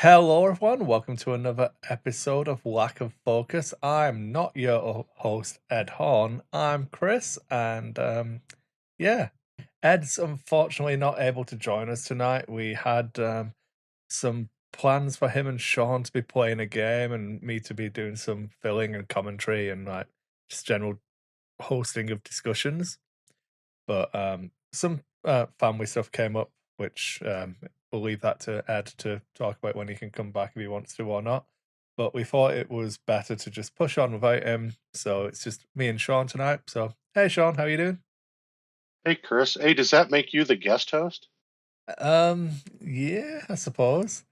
Hello, everyone. Welcome to another episode of Lack of Focus. I'm not your host, Ed Horn. I'm Chris, and yeah, Ed's unfortunately not able to join us tonight. We had some plans for him and Sean to be playing a game, and me to be doing some filling and commentary and like just general hosting of discussions. But some family stuff came up, which we'll leave that to Ed to talk about when he can come back if he wants to or not. But we thought it was better to just push on without him. So it's just me and Sean tonight. So hey Sean, how you doing? Hey, Chris. Hey, does that make you the guest host? Yeah, I suppose.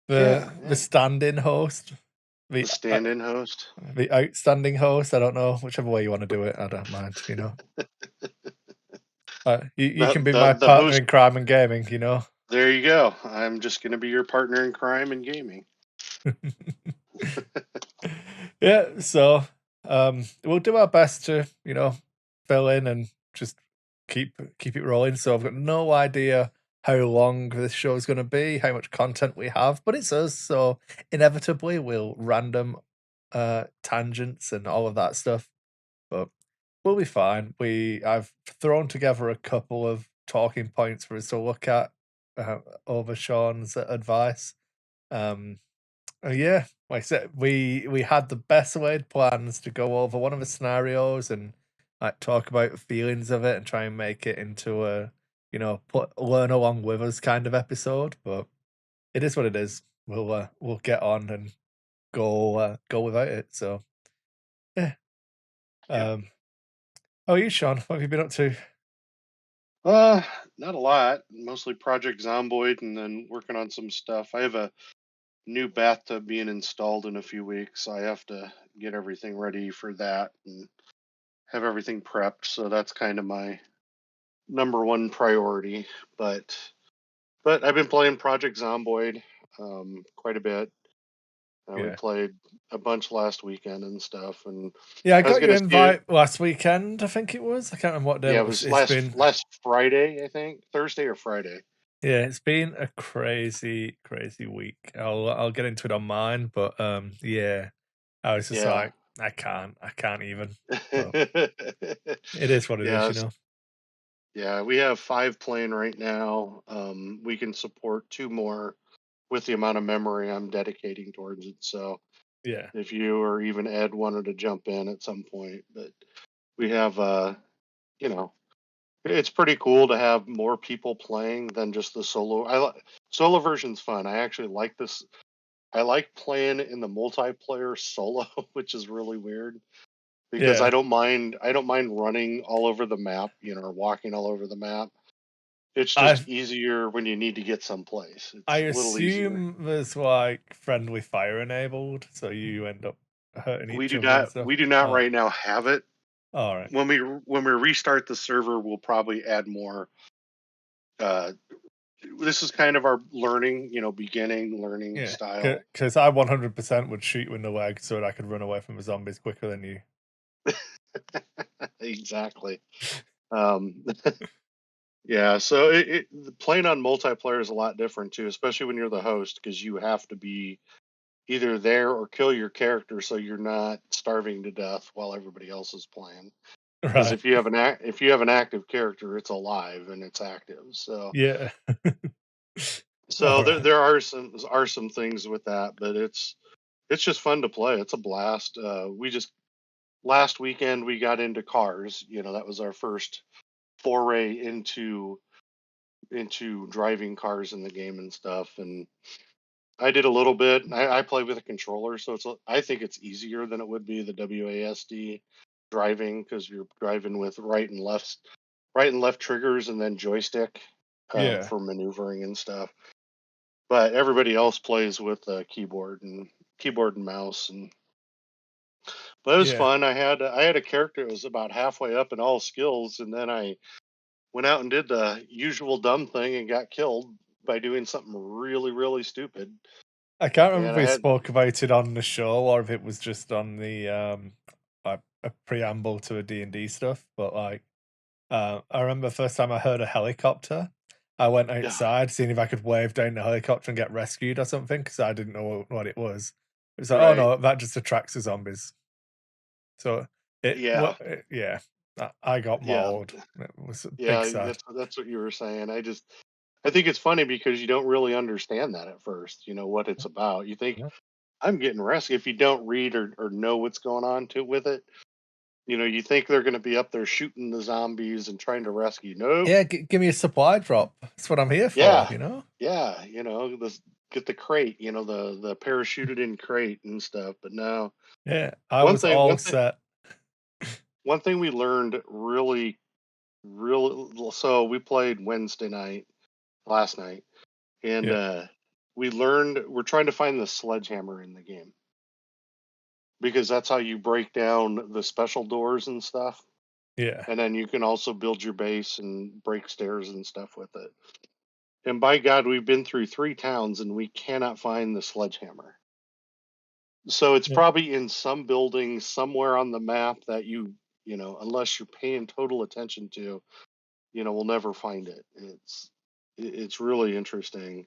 Yeah, The stand-in host. the The stand-in host. the outstanding host. I don't know, whichever way you want to do it. I don't mind. You The can be the my the partner host. in crime and gaming. There you go. I'm just going to be your partner in crime and gaming. Yeah, so we'll do our best to, fill in and just keep it rolling. So I've got no idea how long this show is going to be, how much content we have, but it's us, so inevitably we'll random tangents and all of that stuff. But we'll be fine. I've thrown together a couple of talking points for us to look at over Sean's advice. Um yeah, like I said, we had the best laid plans to go over one of the scenarios and like talk about feelings of it and try and make it into a learn along with us kind of episode. But it is what it is. We'll get on and go without it. So yeah. Yeah. Um, how are you, Sean? What have you been up to? Uh, Not a lot. Mostly Project Zomboid and then working on some stuff. I have a new bathtub being installed in a few weeks. So I have to get everything ready for that and have everything prepped. So that's kind of my number one priority. But but I've been playing Project Zomboid quite a bit. We Yeah. played a bunch last weekend and stuff, and Yeah, I I was got your gonna see. invite last weekend, I think it was. I can't remember what day, Yeah, but it was it's last been last Friday, I think, Thursday or Friday. yeah, it's been a crazy, crazy week. I'll get into it on mine, but yeah, I was just Yeah, like, I can't even. But it is what it is, yeah, you know. yeah. We have five playing right now. We can support two more with the amount of memory I'm dedicating towards it. So Yeah, if you or even Ed wanted to jump in at some point, but we have, you know, it's pretty cool to have more people playing than just the solo. Solo version's fun. I actually like this. I like playing in the multiplayer solo, which is really weird because yeah. I don't mind running all over the map, or walking all over the map. It's I just easier when you need to get someplace. I It's a little easier. assume there's like friendly fire enabled, so you end up hurting We each do other and not stuff. we do not Oh, right now have it. all right. When we restart the server, we'll probably add more. Uh, this is kind of our learning, beginning learning Yeah, style. because I 100% would shoot you in the leg so that I could run away from the zombies quicker than you. Exactly. Um, yeah, so playing on multiplayer is a lot different too, especially when you're the host, because you have to be either there or kill your character so you're not starving to death while everybody else is playing. Because Right. if you have an active character, it's alive and it's active. So Yeah. so All there right. there are some things with that, but it's just fun to play. It's a blast. We just last weekend we got into cars. That was our first foray into driving cars in the game and stuff. And I did a little bit. I play with a controller, so I think it's easier than it would be the WASD driving because you're driving with right and left triggers, and then joystick Yeah. for maneuvering and stuff. But everybody else plays with a keyboard and mouse, and but it was Yeah. fun. I had a character that was about halfway up in all skills, and then I went out and did the usual dumb thing and got killed by doing something really really stupid. I can't remember And if I we had spoke about it on the show or if it was just on the like a preamble to a D&D stuff, but like I remember the first time I heard a helicopter, I went Yeah. outside, seeing if I could wave down the helicopter and get rescued or something, because I didn't know what it was. It was like, "Oh, Right. no, that just attracts the zombies." So, Yeah. yeah, I got Yeah. mauled. It was a big Yeah. sad. That's what you were saying. I think it's funny because you don't really understand that at first, what it's about. You think Yeah. I'm getting rescued if you don't read or know what's going on with it. You think they're going to be up there shooting the zombies and trying to rescue. Nope. Yeah, give me a supply drop. That's what I'm here for, Yeah. you know? Yeah. This get the crate, the parachuted in crate and stuff. But no, Yeah, I one was thing, all one thing, set. one thing we learned so we played last night, and Yeah, we learned we're trying to find the sledgehammer in the game because that's how you break down the special doors and stuff. yeah, And then you can also build your base and break stairs and stuff with it. And by God, we've been through 3 towns and we cannot find the sledgehammer. So it's yeah, probably in some building somewhere on the map that unless you're paying total attention to, we'll never find it. It's really interesting.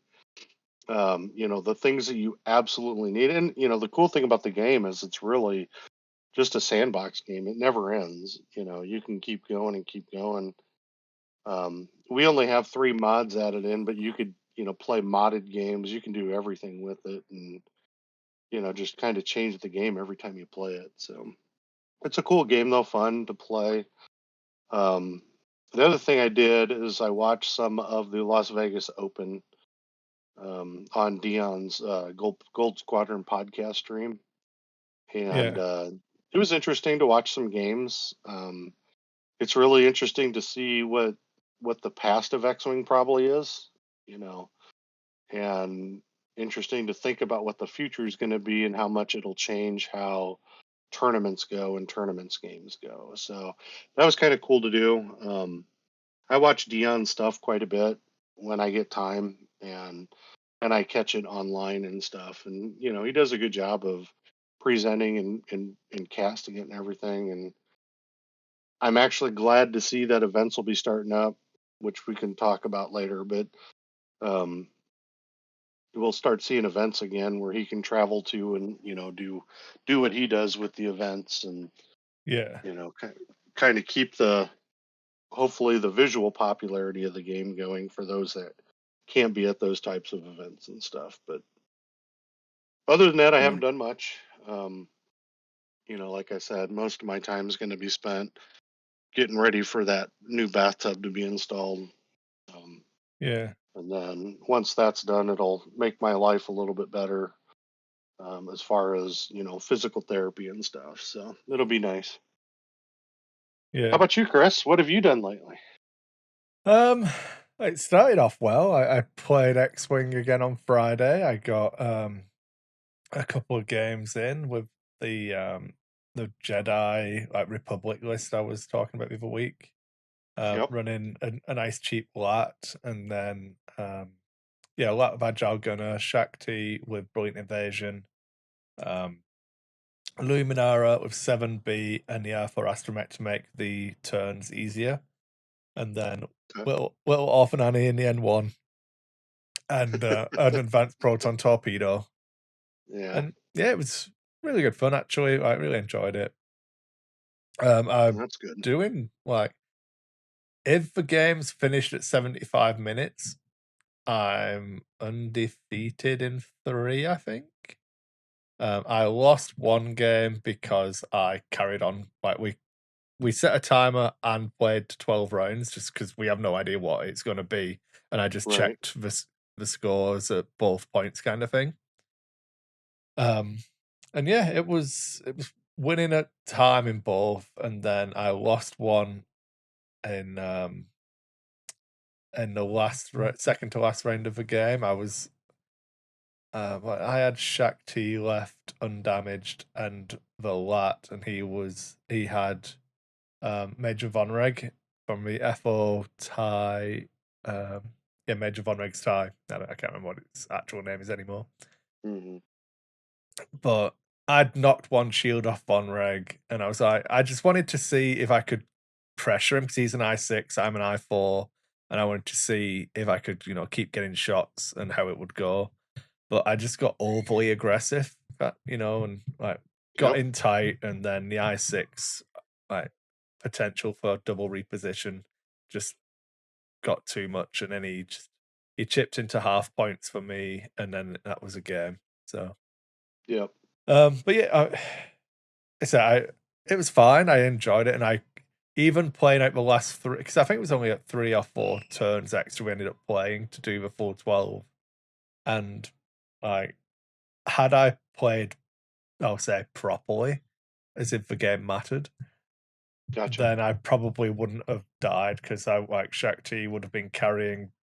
The things that you absolutely need. And, the cool thing about the game is it's really just a sandbox game. It never ends. You can keep going and keep going. We only have 3 mods added in, but you could, play modded games. You can do everything with it and, just kind of change the game every time you play it. So it's a cool game though, fun to play. Um, the other thing I did is I watched some of the Las Vegas Open on Dion's Gold Squadron podcast stream, and yeah, it was interesting to watch some games. It's really interesting to see what the past of X-wing probably is, you know, and interesting to think about what the future is going to be and how much it'll change how tournaments go and tournaments games go. So that was kind of cool to do. I watch Dion stuff quite a bit when I get time, and I catch it online and stuff. And he does a good job of presenting and casting it and everything. And I'm actually glad to see that events will be starting up, which we can talk about later. But um, we'll start seeing events again where he can travel to and do what he does with the events, and yeah, kind of keep the hopefully the visual popularity of the game going for those that can't be at those types of events and stuff. But other than that, I yeah, haven't done much. Like I said, most of my time is going to be spent getting ready for that new bathtub to be installed. Um, yeah, and then once that's done, it'll make my life a little bit better as far as physical therapy and stuff. So it'll be nice. How yeah. about you, Chris? What have you done lately? Um, it started off well. I played X-Wing again on Friday. I got a couple of games in with the Jedi like Republic list I was talking about the other week. Yep. Running a nice cheap lat, and then yeah, a lot of Agile Gunner, Shakti with Brilliant Invasion, um, Luminara with 7B, and the R4 Astromech to make the turns easier, and then Okay. little Orphan Annie in the N1, and an advanced proton torpedo. Yeah, And yeah, it was really good fun actually. I really enjoyed it. I'm that's good. doing like if the game's finished at 75 minutes, I'm undefeated in 3, I think. I lost one game because I carried on. Like we set a timer and played 12 rounds just because we have no idea what it's going to be, and I just Right. checked the scores at both points, kind of thing. Um, and yeah, it was winning at time in both, and then I lost one in the second to last round of the game. I had Shakti left undamaged and the lat, and he had Major Von Reg from the FO tie. Yeah, Major Von Reg's tie. I can't remember what its actual name is anymore. Hmm. But I'd knocked one shield off Von Reg, and I was like, I just wanted to see if I could pressure him because he's an I6, I'm an I4. and I wanted to see if I could, keep getting shots and how it would go. But I just got overly aggressive, and like got Yep. in tight, and then the I6, like potential for double reposition, just got too much, and then he chipped into half points for me, and then that was a game. So, Yep. but yeah, it was fine. I enjoyed it, and I even playing out the last three, because I think it was only at 3 or 4 turns extra we ended up playing to do the full 12, and like had I played, I'll say properly, as if the game mattered, Gotcha. then I probably wouldn't have died because I like Shakti would have been carrying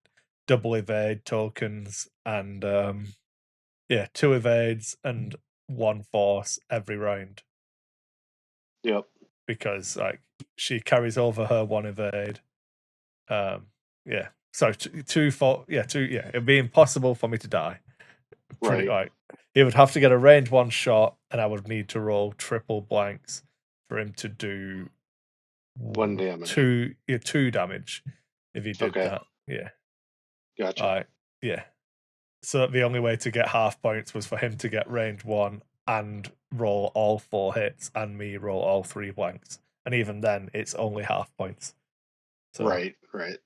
double evade tokens and 2 evades and 1 force every round Yep. because like she carries over her 1 evade. Yeah. So it'd be impossible for me to die. Pretty Right. like he would have to get a range 1 shot, and I would need to roll triple blanks for him to do 1 damage. 2 damage if he did Okay. that. Yeah. Gotcha. Alright. Yeah. So the only way to get half points was for him to get range 1 and roll all 4 hits, and me roll all 3 blanks. And even then, it's only half points. So, Right. Right.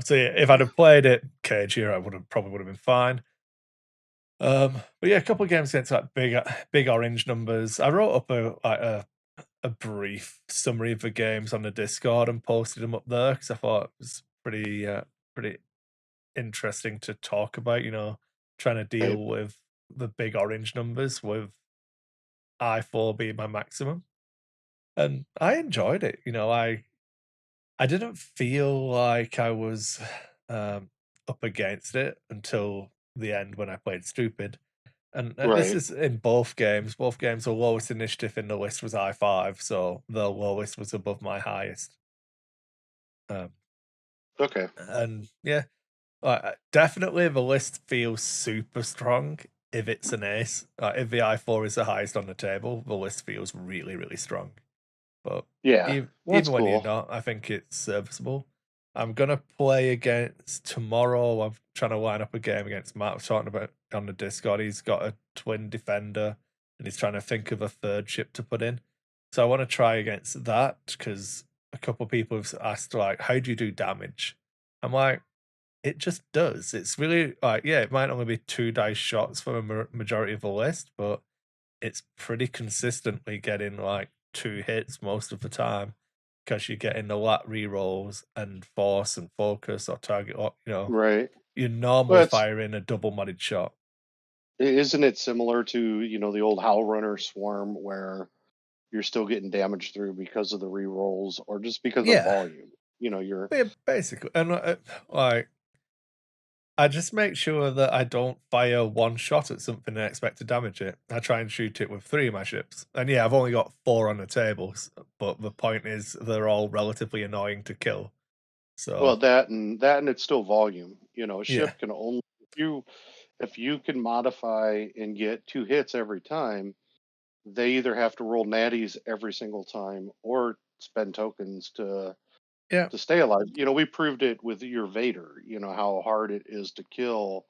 so yeah, if I'd have played it cagier, I probably would have been fine. But yeah, a couple of games against like big orange numbers. I wrote up a brief summary of the games on the Discord and posted them up there because I thought it was pretty interesting to talk about. Trying to deal Right. with the big orange numbers with I4 being my maximum, and I enjoyed it. I didn't feel like I was up against it until the end when I played stupid. And this Right. is in both games. Both games, the lowest initiative in the list was I5, so the lowest was above my highest. Um, Okay. and yeah, definitely the list feels super strong if it's an ace. If the I4 is the highest on the table, the list feels really, really strong. But Yeah. That's even when you're cool. not, I think it's serviceable. I'm gonna play against tomorrow. I'm trying to line up a game against Matt. I was talking about on the Discord. He's got a twin defender, and he's trying to think of a third ship to put in. So I want to try against that because a couple of people have asked like, "How do you do damage?" I'm like, it just does. It's really like, yeah, it might only be 2 dice shots for a majority of the list, but it's pretty consistently getting like 2 hits most of the time because you're getting the lat rerolls and force and focus or target, or Right. you're normally Well, it's firing a double-modded shot. isn't it similar to the old Howl Runner Swarm where you're still getting damage through because of the rerolls or just because of Yeah, volume? You're yeah, basically, and like I just make sure that I don't fire 1 shot at something and expect to damage it. I try and shoot it with 3 of my ships. And yeah, I've only got 4 on the tables, but the point is they're all relatively annoying to kill. well, So, that and it's still volume. A yeah. ship can only if you can modify and get 2 hits every time, they either have to roll natties every single time or spend tokens to Yeah. stay alive. We proved it with your Vader. How hard it is to kill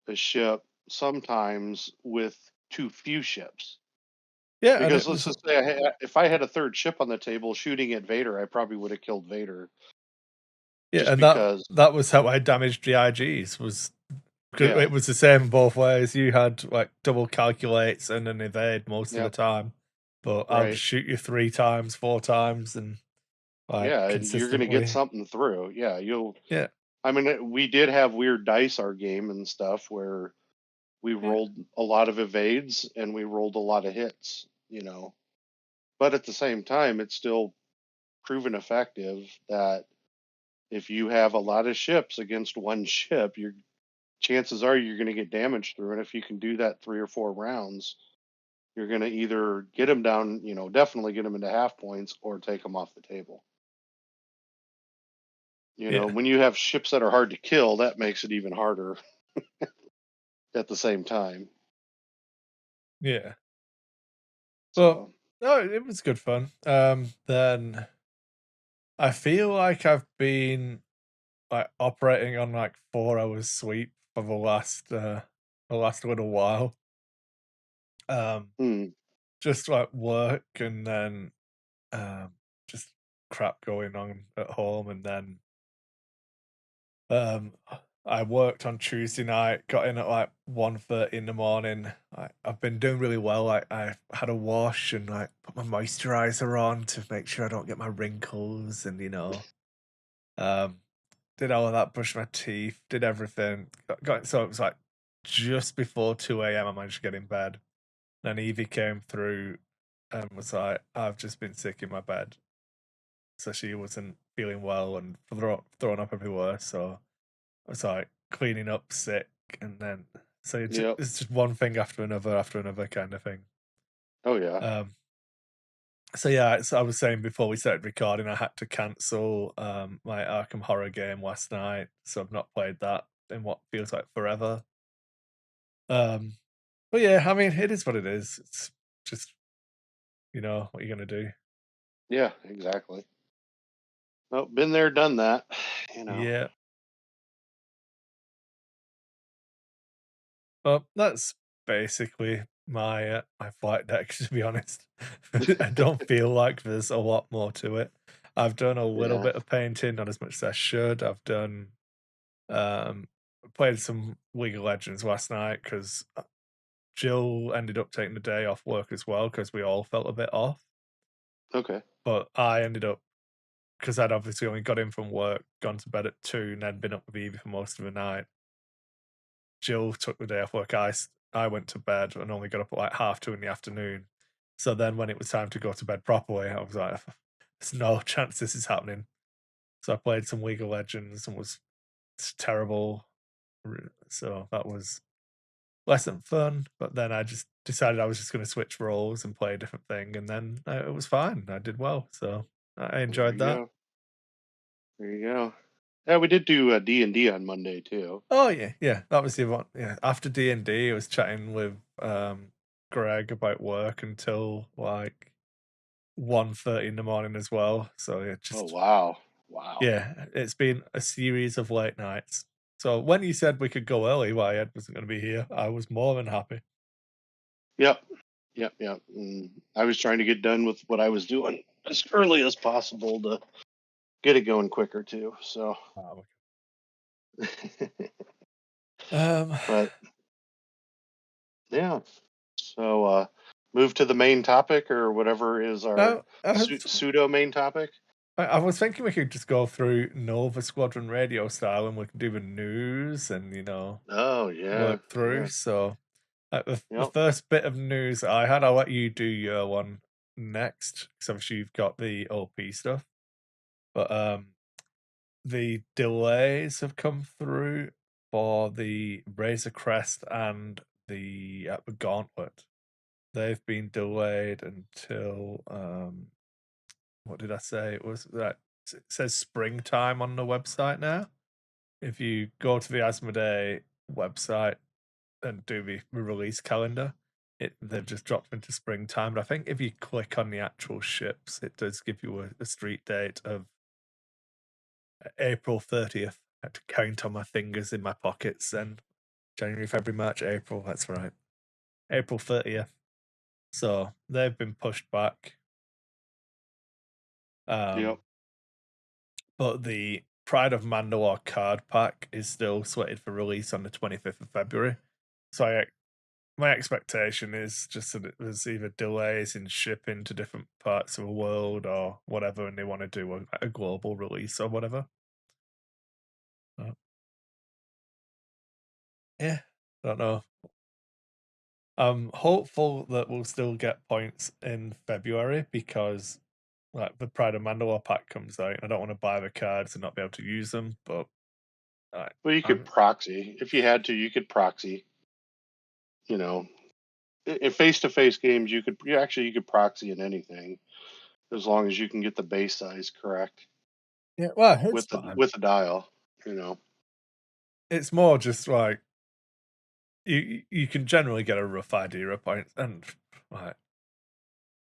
a ship sometimes with too few ships. Yeah, and Because it let's was just say if I had a third ship on the table shooting at Vader, I probably would have killed Vader yeah, just and that because. that was how I damaged the IGs was because Yeah. it was the same both ways. You had like double calculates and an evade most of the Yep. time, but I'll Right. just shoot you 3 times, 4 times, and like Yeah, and you're gonna get consistently. something through. Yeah, you'll. Yeah, I mean, we did have weird dice our game and stuff where we yeah, rolled a lot of evades and we rolled a lot of hits. But at the same time, it's still proven effective that if you have a lot of ships against one ship, your chances are you're going to get damage through. And if you can do that 3 or 4 rounds, you're going to either get them down, definitely get them into half points or take them off the table. yeah, When you have ships that are hard to kill, that makes it even harder at the same time. yeah. Well, So, no, it was good fun. Then I feel like I've been like operating on like 4 hours sleep for the last little while. Hmm. Just like work and then um just crap going on at home, and then um I worked on Tuesday night, got in at like 1:30 in the morning. I've been doing really well. Like I had a wash and like put my moisturizer on to make sure I don't get my wrinkles, and um did all of that, brushed my teeth, did everything. So it was like just before 2 a.m. I managed to get in bed. Then Evie came through and was like, I've just been sick in my bed. So she wasn't feeling well and throwing up everywhere. So I was like cleaning up sick. And then, so Yep. it's just one thing after another kind of thing. Oh yeah. Um, so yeah, so I was saying before we started recording, I had to cancel my Arkham Horror game last night. So I've not played that in what feels like forever. Um, but yeah, I mean, it is what it is. It's just, what you're going to do. Yeah. Exactly. Well, been there, done that. You know. Yeah. Well, that's basically my flight deck, to be honest. I don't feel like there's a lot more to it. I've done a little Yeah. bit of painting, not as much as I should. I've done um played some League of Legends last night because Jill ended up taking the day off work as well because we all felt a bit off. Okay. But I ended up, because I'd obviously only got in from work, gone to bed at 2, and then been up with Evie for most of the night. Jill took the day off work. I went to bed and only got up at like 2:30 in the afternoon. So then when it was time to go to bed properly, I was like, there's no chance this is happening. So I played some League of Legends and it's terrible. So that was less than fun. But then I just decided I was just going to switch roles and play a different thing. And then it was fine. I did well. So I There enjoyed you that. go. There you go. Yeah, we did do D&D on Monday too. Oh yeah, yeah. That was the one. Yeah. After D&D, I was chatting with Greg about work until like 1:30 in the morning as well. So yeah, Oh just wow. Wow. yeah, it's been a series of late nights. So when you said we could go early while Ed wasn't going to be here, I was more than happy. Yep. Yep. Yep. I was trying to get done with what I was doing as early as possible to get it going quicker too. So, Oh, Um, but yeah. So, move to the main topic or whatever is our oh, uh, pseudo main topic. I was thinking we could just go through Nova Squadron radio style and we can do the news and Oh yeah. work through. Yeah. So the Yep. first bit of news I had, I'll let you do your one next because obviously you've got the OP stuff. But the delays have come through for the Razor Crest and the Gauntlet. They've been delayed until what did I say? It was that it says springtime on the website now. If you go to the Asmodee website and do the release calendar, they've just dropped into springtime. But I think if you click on the actual ships, it does give you a street date of April 30th. I had to count on my fingers in my pockets then. January, February, March, April. That's right. April 30th. So they've been pushed back. Yep. But the Pride of Mandalore card pack is still slated for release on the 25th of February. So my expectation is just that there's either delays in shipping to different parts of the world or whatever, and they want to do a global release or whatever. Yeah, don't know. I'm hopeful that we'll still get points in February because like the Pride of Mandalore pack comes out. I don't want to buy the cards and not be able to use them, but Well, you could I'm proxy if you had to. You could proxy. You know, in face-to-face games, you could proxy in anything as long as you can get the base size correct yeah, well, it's fine. with the dial. You know. It's more just like you can generally get a rough idea of points, and like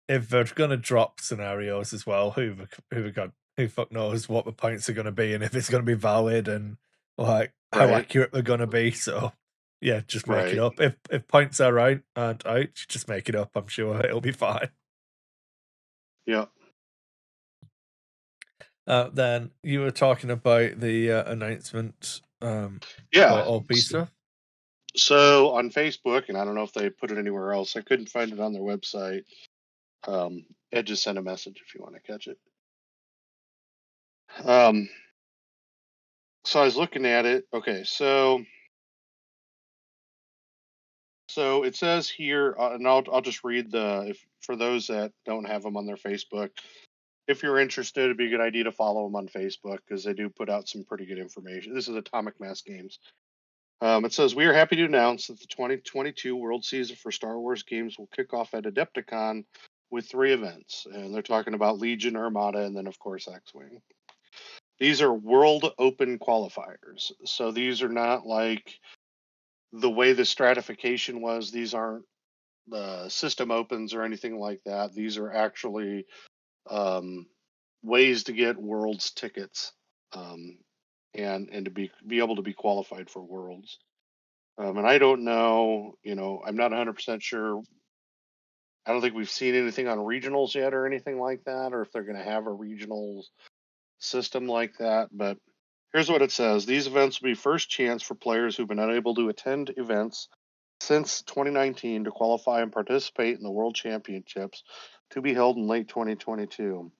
if they're gonna drop scenarios as well, who've got who fuck knows what the points are going to be and if it's going to be valid and like how Right. accurate they're going to be. So yeah, just make it Right. up. If points are right and out, just make it up. I'm sure it'll be fine. Yeah. Then you were talking about the announcement for Yeah. OP stuff. So on Facebook, and I don't know if they put it anywhere else. I couldn't find it on their website. Ed just sent a message if you want to catch it. Um, so I was looking at it. Okay, so it says here, and I'll just read if for those that don't have them on their Facebook. If you're interested, it'd be a good idea to follow them on Facebook because they do put out some pretty good information. This is Atomic Mass Games. It says, we are happy to announce that the 2022 World Season for Star Wars games will kick off at Adepticon with 3 events. And they're talking about Legion, Armada, and then, of course, XWing. These are world open qualifiers. So these are not like the way the stratification was. These aren't the system opens or anything like that. These are actually ways to get Worlds tickets and to be able to be qualified for Worlds. And I don't know, I'm not 100% sure. I don't think we've seen anything on regionals yet or anything like that, or if they're going to have a regionals system like that. But here's what it says. These events will be first chance for players who've been unable to attend events since 2019 to qualify and participate in the World Championships to be held in late 2022.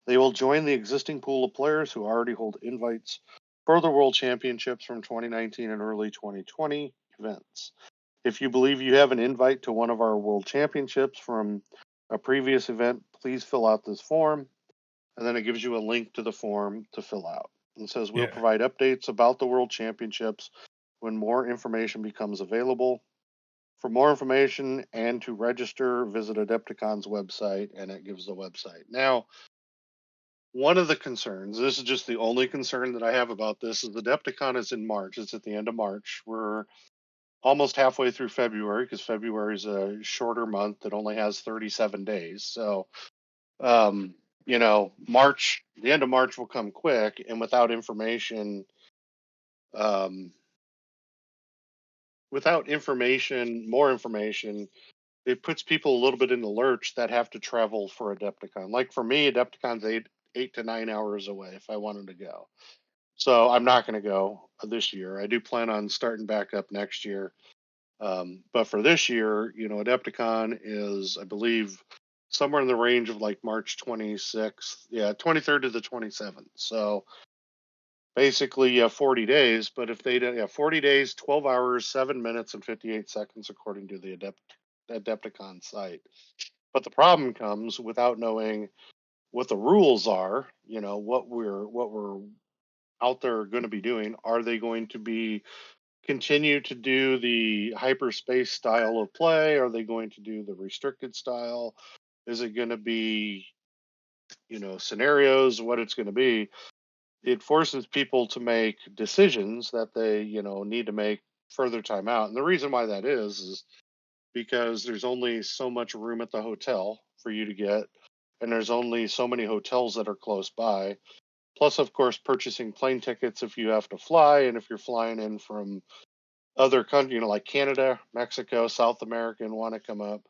They will join the existing pool of players who already hold invites for the World Championships from 2019 and early 2020 events. If you believe you have an invite to one of our World Championships from a previous event, please fill out this form. And then it gives you a link to the form to fill out. It says we'll Yeah. provide updates about the World Championships when more information becomes available. For more information and to register, visit Adepticon's website, and it gives the website. Now, one of the concerns, this is just the only concern that I have about this, is Adepticon is in March. It's at the end of March. We're almost halfway through February because February is a shorter month that only has 37 days. So, March, the end of March will come quick, and um, without information, more information, it puts people a little bit in the lurch that have to travel for Adepticon. Like for me, Adepticon's 8 to 9 hours away if I wanted to go. So I'm not going to go this year. I do plan on starting back up next year. But for this year, Adepticon is, I believe, somewhere in the range of like March 26th. Yeah, 23rd to the 27th. So basically 40 days. But if they do, 40 days, 12 hours, 7 minutes, and 58 seconds, according to the Adepticon site. But the problem comes without knowing what the rules are, what we're out there going to be doing. Are they going to be continue to do the hyperspace style of play? Are they going to do the restricted style? Is it going to be, scenarios, what it's going to be? It forces people to make decisions that they, need to make further time out. And the reason why that is because there's only so much room at the hotel for you to get, and there's only so many hotels that are close by. Plus, of course, purchasing plane tickets if you have to fly, and if you're flying in from other countries, like Canada, Mexico, South America, and want to come up.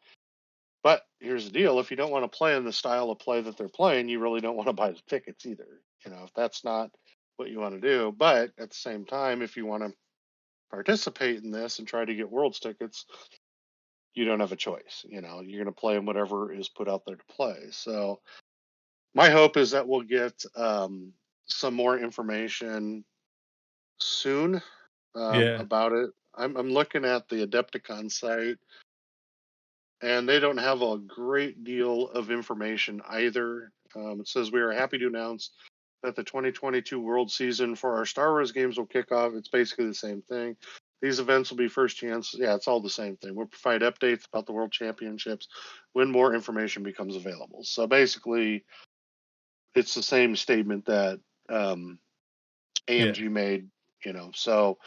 But here's the deal: if you don't want to play in the style of play that they're playing, you really don't want to buy the tickets either. If that's not what you want to do. But at the same time, if you want to participate in this and try to get Worlds tickets, you don't have a choice. You're going to play in whatever is put out there to play. So my hope is that we'll get some more information soon Yeah. about it. I'm looking at the Adepticon site, and they don't have a great deal of information either. It says we are happy to announce that the 2022 World Season for our Star Wars games will kick off. It's basically the same thing. These events will be first chance. Yeah, it's all the same thing. We'll provide updates about the World Championships when more information becomes available. So basically, it's the same statement that Yeah. AMG made. So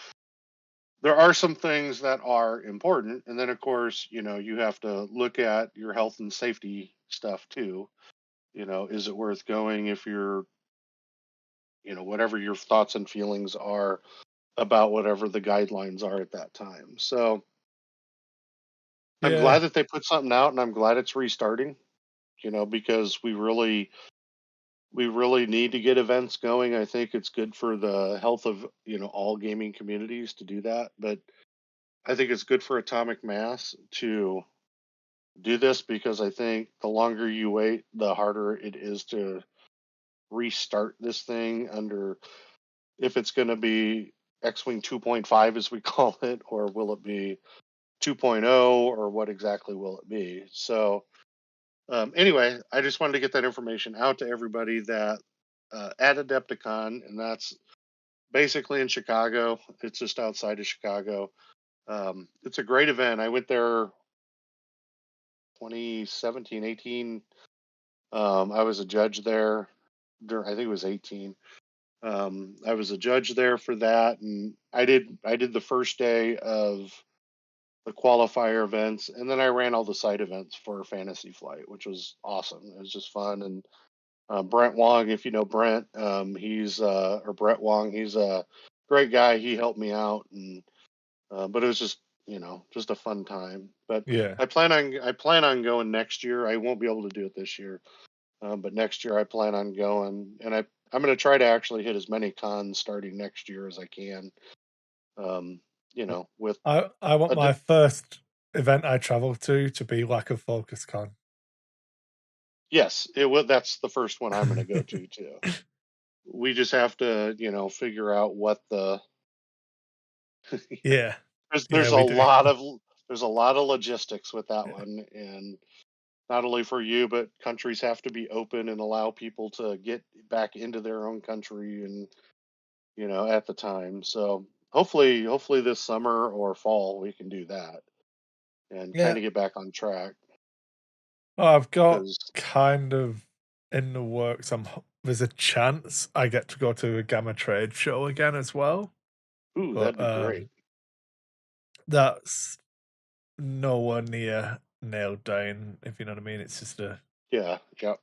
there are some things that are important, and then of course, you have to look at your health and safety stuff too. Is it worth going if you're, whatever your thoughts and feelings are about whatever the guidelines are at that time. So I'm glad Yeah, that they put something out, and I'm glad it's restarting, because we really need to get events going. I think it's good for the health of, all gaming communities to do that. But I think it's good for Atomic Mass to do this because I think the longer you wait, the harder it is to restart this thing under, if it's going to be XWing 2.5 as we call it, or will it be 2.0, or what exactly will it be? So anyway, I just wanted to get that information out to everybody that at Adepticon, and that's basically in Chicago. It's just outside of Chicago. It's a great event. I went there 2017, 18. I was a judge there. I think it was 18. I was a judge there for that, and I did the first day of the qualifier events, and then I ran all the side events for Fantasy Flight, which was awesome. It was just fun. And Brent Wong, if you know Brent, he's or Brett Wong, he's a great guy. He helped me out, and but it was just just a fun time. But yeah. I plan on going next year. I won't be able to do it this year, but next year I plan on going, and I'm going to try to actually hit as many cons starting next year as I can. Um, with I want a my first event I travel to be like a focus con. yes, it will. That's the first one I'm going to go to too. We just have to figure out what the Yeah, there's yeah, there's a we do. lot of there's a lot of logistics with that one, and not only for you, but countries have to be open and allow people to get back into their own country, and at the time. So hopefully this summer or fall we can do that and kind Yeah. of get back on track. Well, I've got Because kind of in the works. There's a chance I get to go to a Gamma Trade show again as well, ooh, that'd but be great. that's nowhere near nailed down. If you know what I mean, it's just a Yeah, yeah,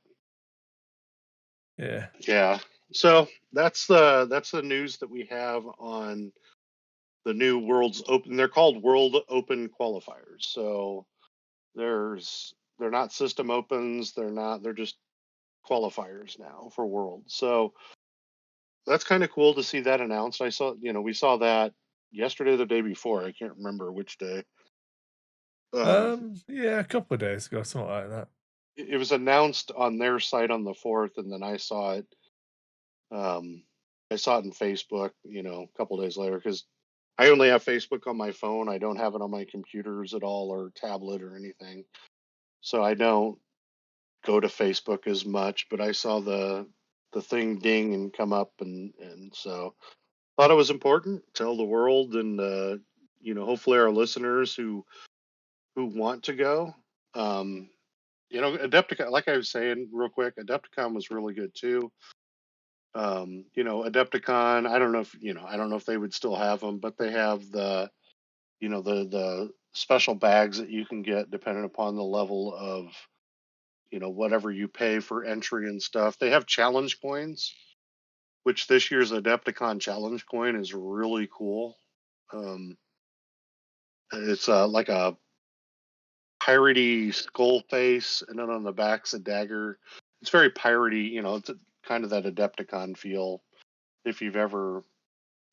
yeah. yeah. So that's the news that we have on the new World's Open. They're called World Open Qualifiers. So they're not system opens. They're just qualifiers now for World. So that's kind of cool to see that announced. We saw that yesterday or the day before. I can't remember which day. Um, Yeah, a couple of days ago, something like that. it was announced on their site on the 4th, and then Um, I saw it in Facebook, a couple days later because I only have Facebook on my phone. I don't have it on my computers at all or tablet or anything. So I don't go to Facebook as much, but I saw the thing ding and come up, and so thought it was important tell the world, and hopefully our listeners who want to go. Um, Adepticon, like I was saying real quick, Adepticon was really good too. Adepticon, I don't know if they would still have them, but they have the special bags that you can get depending upon the level of whatever you pay for entry and stuff. They have challenge coins, which this year's Adepticon challenge coin is really cool. Um, it's like a piratey skull face, and then on the back's a dagger. It's very piratey, it's kind of that Adepticon feel if you've ever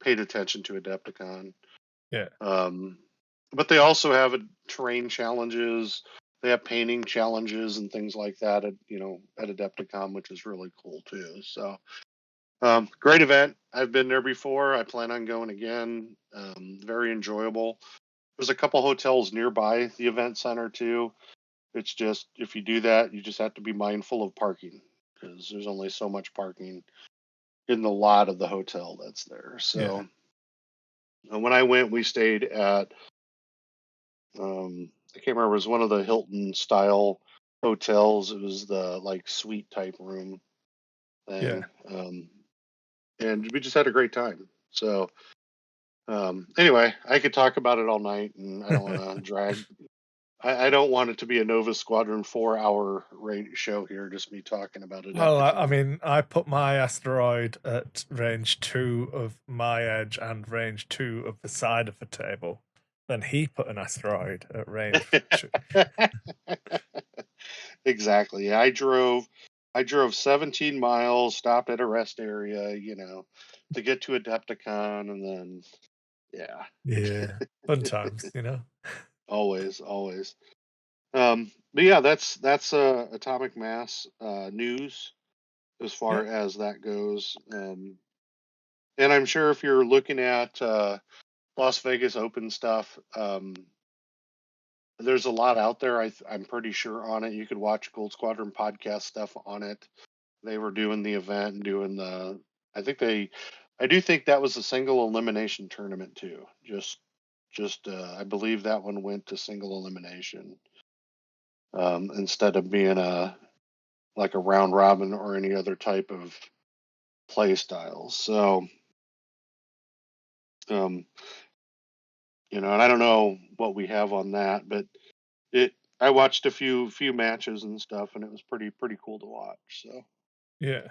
paid attention to Adepticon. Yeah, Um, but they also have terrain challenges. They have painting challenges and things like that at Adepticon, which is really cool too. So great event. I've been there before. I plan on going again. Very enjoyable. There's a couple hotels nearby the event center too. It's just if you do that, you just have to be mindful of parking because there's only so much parking in the lot of the hotel that's there. yeah, So when I went, we stayed at I can't remember. It was one of the Hilton style hotels. It was the like suite type room yeah. thing, and we just had a great time. So anyway, I could talk about it all night, and I don't want to drag. I don't want it to be a Nova Squadron 4 hour show here, just me talking about Well, I Adepticon. mean, I put my asteroid at range 2 of my edge and range 2 of the side of the table. Then he put an asteroid at range 2. Exactly. I drove 17 miles, stopped at a rest area, to get to Adepticon, and then yeah, Yeah, fun times, always, always. But yeah, that's atomic mass news as Yeah, far as that goes. And I'm sure if you're looking at Las Vegas Open stuff, there's a lot out there. I'm pretty sure on it. You could watch Gold Squadron podcast stuff on it. They were doing the event and doing the. I think they. I do think that was a single elimination tournament too. Just I believe that one went to single elimination instead of being like a round robin or any other type of play style. So um, and I don't know what we have on that, but it. I watched a few matches and stuff, and it was pretty cool to watch. So yeah.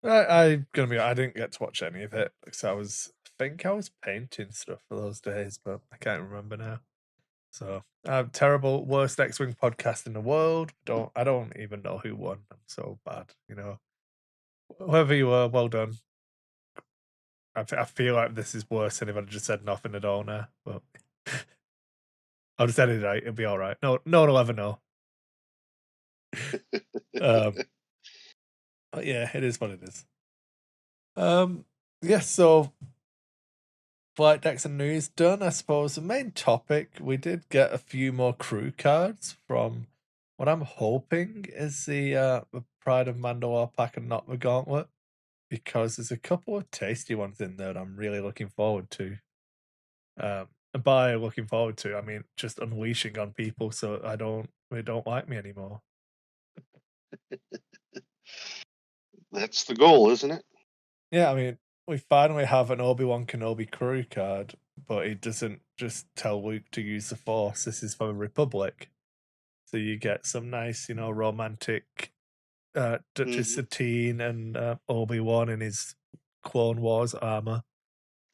I gonna be. I didn't get to watch any of it because I think I was painting stuff for those days, but I can't remember now. So terrible, worst X-wing podcast in the world. I don't even know who won. I'm so bad. Whoever you were, well done. I feel like this is worse than if I'd just said nothing at all now. But I'll just edit it out. It'll be all right. No one will ever know. Um, but yeah, it is what it is. Yeah. So flight decks and news done. I suppose the main topic, we did get a few more crew cards from what I'm hoping is the Pride of Mandalore pack and not the Gauntlet, because there's a couple of tasty ones in there that I'm really looking forward to. And by looking forward to, I mean just unleashing on people so they don't like me anymore. that's the goal, isn't it? Yeah, I mean, we finally have an Obi-Wan Kenobi crew card, but it doesn't just tell Luke to use the Force. This is for the Republic. So you get some nice, romantic Duchess Hmm. Satine and Obi-Wan in his Clone Wars armor,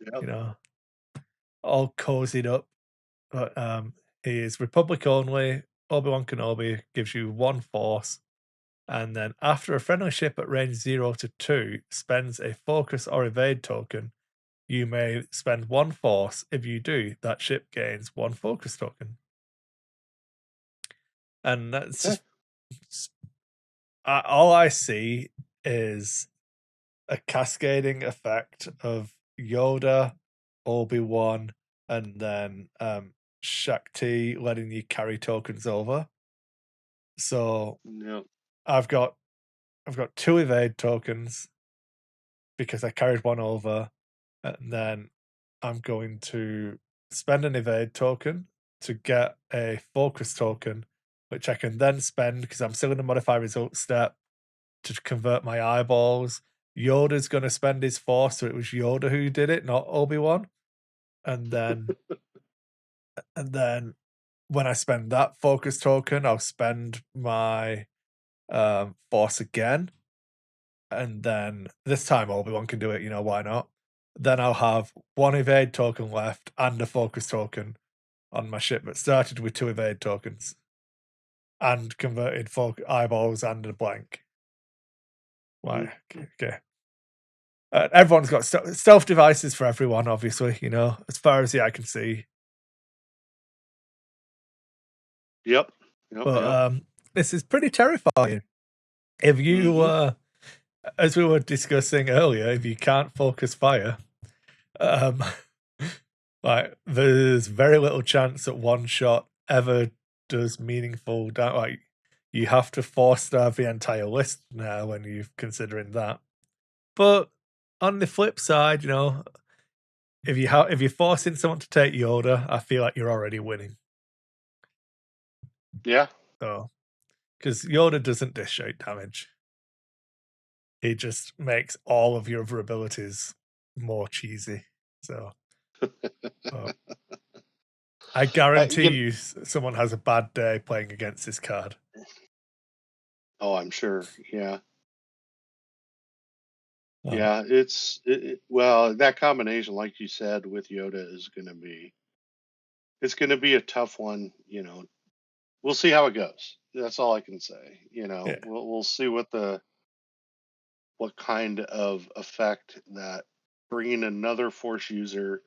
Yep. you know, all cozied up. But he is Republic only. Obi-Wan Kenobi gives you 1 Force, and then after a friendly ship at range 0 to 2 spends a focus or evade token, you may spend 1 Force. If you do, that ship gains 1 focus token. And that's Okay. just all I see is a cascading effect of Yoda, Obi-Wan, and then Shakti letting you carry tokens over. So Yep. I've got 2 evade tokens because I carried 1 over, and then I'm going to spend an evade token to get a focus token, which I can then spend because I'm still in the modify result step to convert my eyeballs. Yoda's going to spend his Force, so it was Yoda who did it, not Obi-Wan. And then when I spend that focus token, I'll spend my Force again. And then this time Obi-Wan can do it, why not? Then I'll have 1 evade token left and a focus token on my ship that started with 2 evade tokens and converted eyeballs and a blank. Like, okay. Everyone's got stealth devices for everyone, obviously, as far as the eye can see. Yep. Yep. But Yep. this is pretty terrifying. If you, Hmm. as we were discussing earlier, if you can't focus fire, um, like there's very little chance that 1 shot ever does meaningful damage. Like you have to force starve the entire list now when you're considering that. But on the flip side, if you're forcing someone to take Yoda, I feel like you're already winning. Yeah. So, because Yoda doesn't dish out damage, he just makes all of your other abilities more cheesy. So, uh, I guarantee You, you, someone has a bad day playing against this card. oh, I'm sure. Yeah. Um, Yeah, well, that combination, like you said, with Yoda is going to be it's going to be a tough one. We'll see how it goes. That's all I can say. yeah, We'll see what kind of effect that bringing another Force user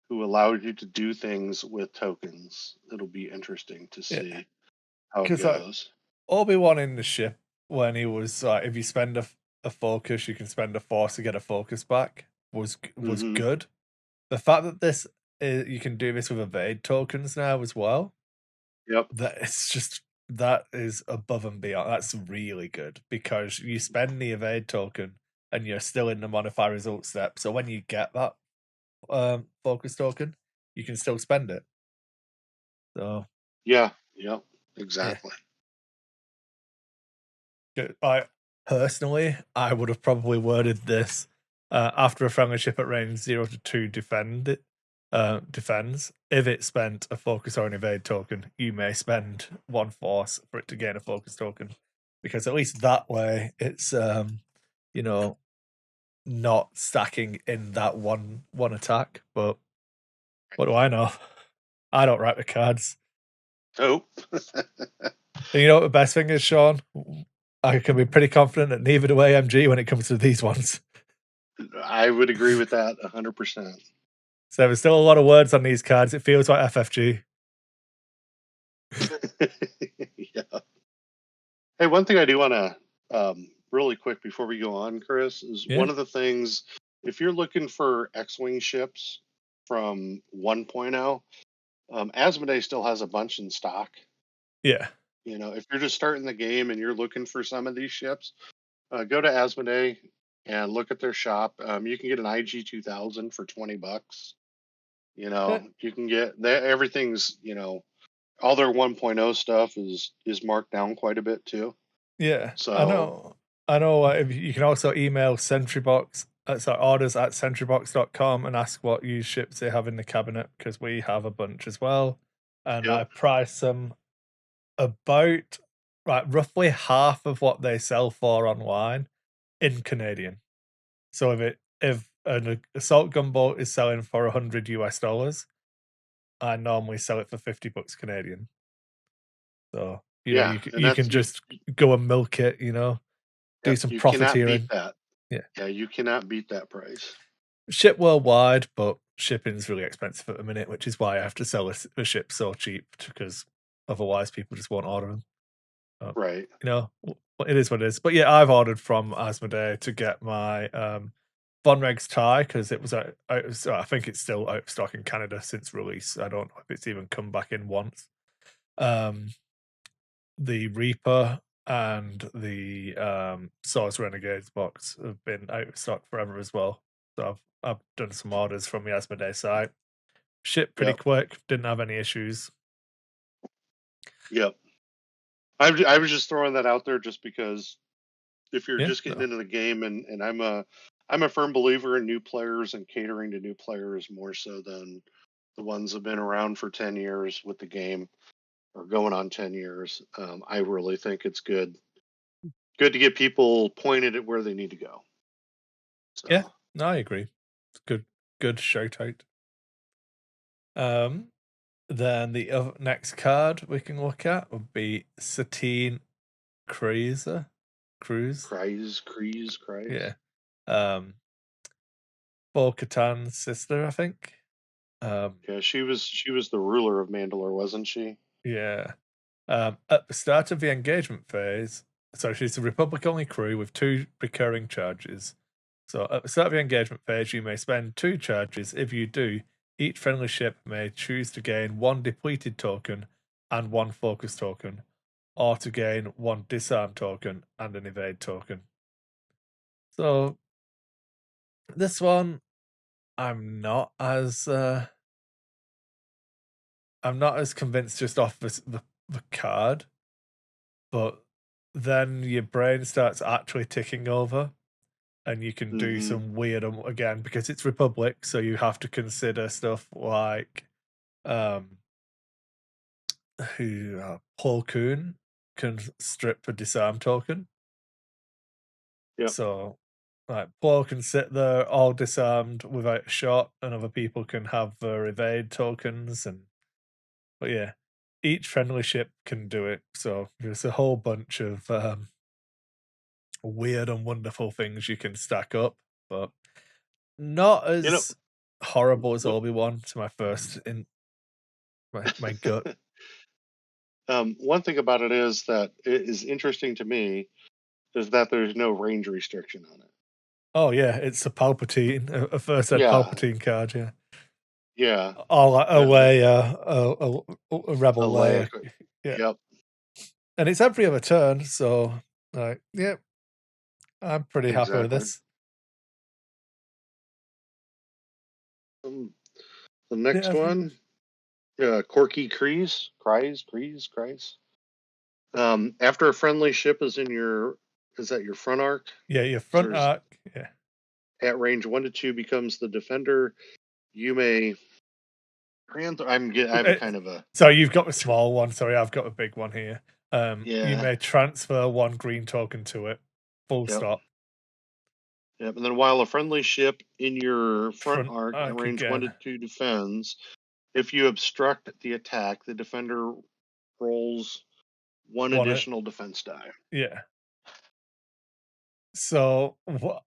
who allows you to do things with tokens. It'll be interesting to yeah. see how it Because goes. Obi-Wan in the ship, when he was if you spend a focus, you can spend a force to get a focus back, was Hmm. good. The fact that this you can do this with evade tokens now as well, Yep. that is above and beyond. That's really good because you spend the evade token and you're still in the modify result step. So when you get that focus token, you can still spend it. So Yeah. Yep. yeah. Exactly. I personally, I would have probably worded this after a friendly ship at range 0 to 2 defends. If it spent a focus or an evade token, you may spend one force for it to gain a focus token, because at least that way it's you know not stacking in that one attack. But what do I know? I don't write the cards. Oh, And you know what the best thing is, Sean? I can be pretty confident that neither do AMG when it comes to these ones. I would agree with that 100%. So there's still a lot of words on these cards. It feels like FFG. Yeah. Hey, one thing I do want to really quick before we go on, Chris, is Yeah, one of the things, if you're looking for X-Wing ships from 1.0, Asmodee still has a bunch in stock. yeah. If you're just starting the game and you're looking for some of these ships, go to Asmodee and look at their shop. You can get an IG 2000 for $20. Eh, You can get everything's, all their 1.0 stuff is marked down quite a bit too. yeah. I So, know. I know. If you can also email Sentrybox, sorry, orders@sentrybox.com and ask what used ships they have in the cabinet, because we have a bunch as well. And yep. I price them about roughly half of what they sell for online in Canadian. So if an assault gunboat is selling for $100 US, I normally sell it for $50 Canadian. So Yeah, and you that's can just go and milk it, do yep, some you cannot beat profiteering. that. Yeah, Yeah, you cannot beat that price. ship worldwide, but shipping's really expensive at the minute, which is why I have to sell a ship so cheap, because otherwise people just won't order them. Uh, Right. it is what it is. But yeah, I've ordered from Asmodee to get my Von Regs tie, because it was I think it's still out of stock in Canada since release. I don't know if it's even come back in once. Um, the Reaper and the Source Renegades box have been out of stock forever as well. So I've done some orders from the Asmodee site. Shipped pretty Yep. quick, didn't have any issues. Yep. I was just throwing that out there just because if you're Yeah, just getting no. into the game, and I'm a firm believer in new players and catering to new players more so than the ones that have been around for 10 years with the game or going on 10 years. I really think it's good to get people pointed at where they need to go. Yeah, So, no, I agree. It's good shout out. Um then the next card we can look at would be Satine Cruiser. Cruise. Kreis. Yeah. Um Bo-Katan's sister, I think. Um Yeah, she was the ruler of Mandalore, wasn't she? Yeah. At the start of the engagement phase, so she's a Republic only crew with 2 recurring charges. So at the start of the engagement phase, you may spend 2 charges. If you do, each friendly ship may choose to gain 1 depleted token and 1 focus token, or to gain 1 disarm token and an evade token. So this one, I'm not as convinced just off the card. But then your brain starts actually ticking over, and you can do Hmm. some weird again, because it's Republic, so you have to consider stuff like who Plo Koon can strip a disarm token. Yep. So, like, Plo can sit there all disarmed without a shot, and other people can have their evade tokens. But yeah, each friendly ship can do it. So there's a whole bunch of weird and wonderful things you can stack up, but not You know, as horrible as what, Obi-Wan to my first in my gut. one thing about it is that it is interesting to me is that there's no range restriction on it. Oh yeah, it's a Palpatine, a first ed Yeah, Palpatine card, yeah. yeah. Or like a The Leia, a a Rebel Leia. Leia, yeah. Yep. And it's every other turn, so like, yeah, I'm pretty happy with Exactly. this. Um, the Yeah, next I think, one, Corky Kreis. After a friendly ship is in your, is that your front arc? yeah, your front Or is arc, yeah. at range 1 to 2 becomes the defender. You may I have a Uh, kind of a So you've got a tr- small one. Sorry, I've got a big one here. You yeah. may transfer one green token to it. Full Yep. stop. Yep. And then while a friendly ship in your front Front arc at arc range one again. to two defends, if you obstruct the attack, the defender rolls one One, additional defense die. yeah. So what?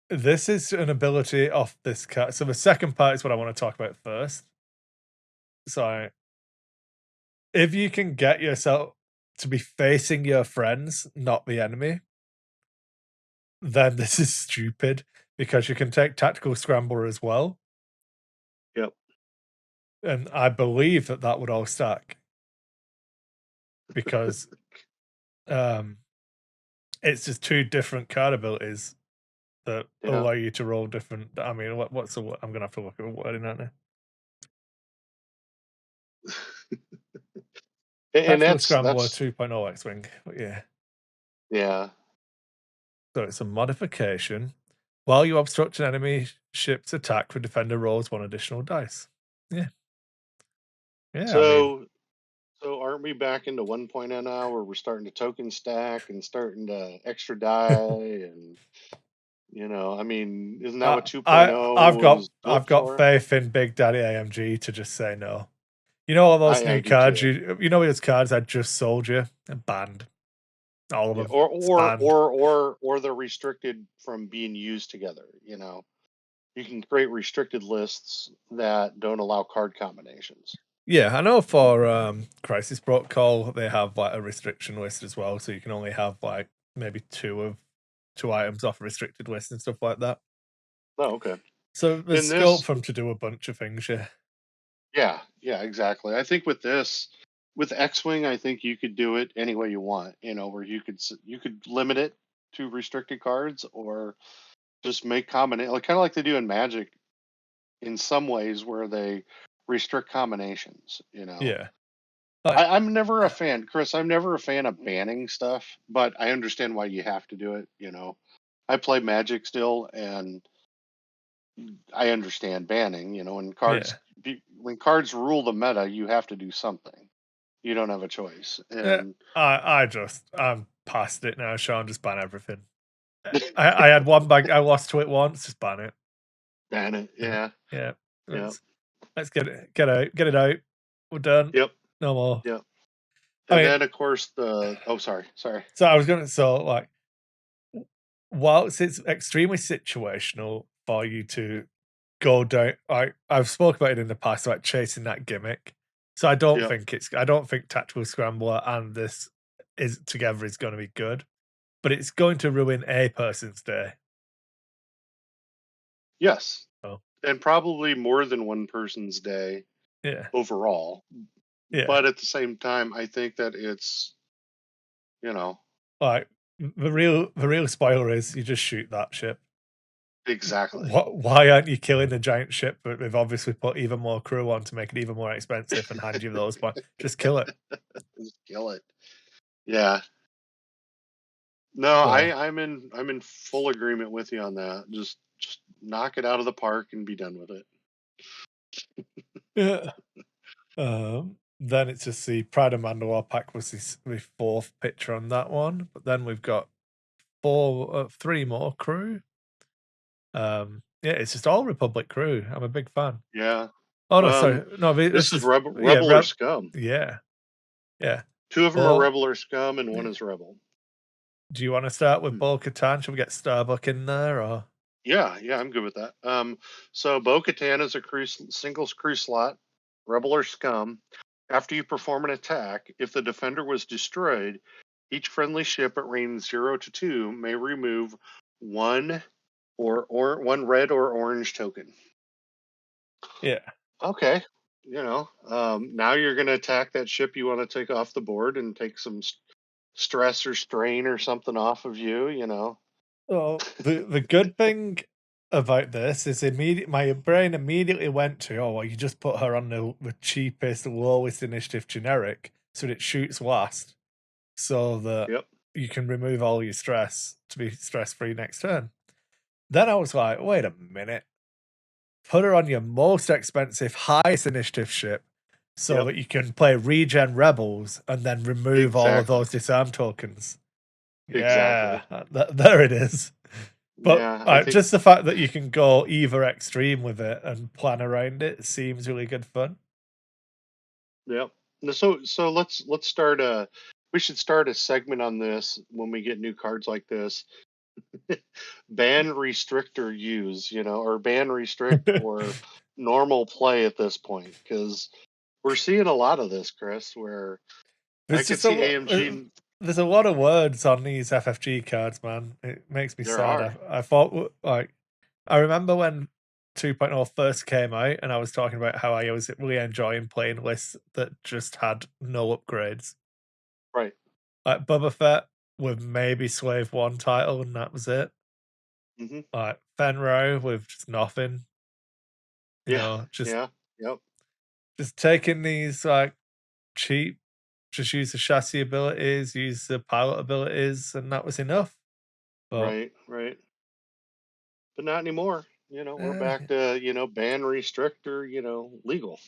This is an ability off this card. So the second part is what I want to talk about first. So if you can get yourself to be facing your friends, not the enemy, then this is stupid because you can take tactical scrambler as well, Yep. and I believe that that would all stack because um it's just two different card abilities that Yeah. allow you to roll different. I mean, what's the I'm gonna have to look at the wording out now. And Tactical that's scrambler that's 2.0 X-wing, but yeah. yeah. So it's a modification. While you obstruct an enemy ship's attack, the defender rolls one additional dice. Yeah, yeah. I mean, So so aren't we back into 1.0 now where we're starting to token stack and starting to extra die and I mean, isn't that what 2.0 was I've built got for? faith in Big Daddy AMG to just say no. You know all those I new do cards. too. You know those cards I just sold you. They're banned. All of Yeah, them. or It's or banned. or or they're restricted from being used together. You can create restricted lists that don't allow card combinations. Yeah, I know for Crisis Protocol they have like a restriction list as well, so you can only have like maybe two items off a restricted list and stuff like that. Oh, okay. So there's In scope this, for them to do a bunch of things, yeah. yeah, yeah, exactly. I think with this, with X-wing, I think you could do it any way you want. Where you could limit it to restricted cards, or just make combination, like kind of like they do in Magic, in some ways where they restrict combinations. Yeah. Like I'm never a fan, Chris. I'm never a fan of banning stuff, but I understand why you have to do it. I play Magic still, and I understand banning. yeah. When cards rule the meta, you have to do something. You don't have a choice, Yeah. and I'm past it now, Sean, just ban everything. I had one bag I lost to it once, just ban it. ban it. Yeah. Yeah, Yeah. yeah, Let's get it out. We're done. yep, No more. yep. I And mean, then of course the oh sorry. so I was gonna so like whilst it's extremely situational for you to go down, I've spoke about it in the past, like chasing that gimmick. So Yep. I don't think Tactical Scrambler and this is together is going to be good, but it's going to ruin a person's day. Yes, Oh and probably more than one person's day yeah, overall. yeah. But at the same time, I think that it's you know Like the real spoiler is you just shoot that ship. exactly. Why aren't you killing the giant ship? But they've obviously put even more crew on to make it even more expensive and hand you those points. Just kill it. Just kill it. Yeah. No, So I'm in full agreement with you on that. Just knock it out of the park and be done with it. yeah. Then it's just the Pride of Mandalore pack was the fourth picture on that one. But then we've got three more crew. Yeah, it's just all Republic crew. I'm a big fan. Yeah. Oh no, sorry, no, This this is is yeah, Rebel or Scum. yeah, yeah. Two of them are Well, Rebel or Scum, and one is Rebel. do you want to start with Hmm. Bo-Katan? Should we get Starbuck in there or? Yeah, yeah, I'm good with that. So Bo-Katan is a singles crew slot, Rebel or Scum. After you perform an attack, if the defender was destroyed, each friendly ship at range 0 to 2 may remove one or one red or orange token. Yeah. Okay, now you're going to attack that ship you want to take off the board and take some stress or strain or something off of you. Well, the good thing about this is my brain immediately went to, oh well, you just put her on the cheapest, lowest initiative generic, so that it shoots last, so that Yep. you can remove all your stress to be stress free next turn. Then I was like, wait a minute, put her on your most expensive, highest initiative ship, so Yep. that you can play regen rebels and then remove all of Exactly. those disarm tokens. Exactly. Yeah, there it is. But Yeah, I think. just the fact that you can go either extreme with it and plan around it seems really good fun. Yep. So let's start a. We should start a segment on this when we get new cards like this. Ban, restrict, or use. Or ban, restrict, or normal play at this point, because we're seeing a lot of this, Chris. Where I There's could just see AMG. there's a lot of words on these FFG cards, man. It makes me There sad. are. I thought like I remember when 2.0 first came out, and I was talking about how I was really enjoying playing lists that just had no upgrades. Right. Like Boba Fett with maybe Slave 1 title, and that was it. Hmm. Like Fenro with just nothing. Yeah. Just Yeah. Yep. taking these like cheap, just use the chassis abilities, use the pilot abilities, and that was enough. But Right. Right. But not anymore. We're eh, back to ban, restrict, or legal.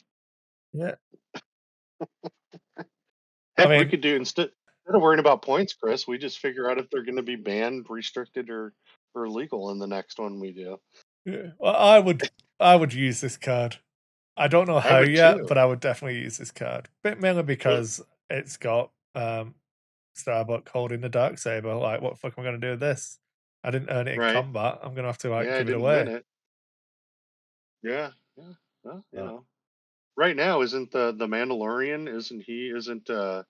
yeah, I Heck, we mean, could do instead of worrying about points, Chris, we just figure out if they're going to be banned, restricted, or legal in the next one we do. yeah, well, I would use this card. I don't know I how would yet, too. but I would definitely use this card. Bit mainly So, because it's got Starbuck holding the dark saber. Like, what the fuck am I gonna do with this? I didn't earn it in right. combat. I'm gonna have to like Yeah, I give it didn't win away. it. Yeah. Yeah. Well, Uh, right now isn't the Mandalorian? Isn't Din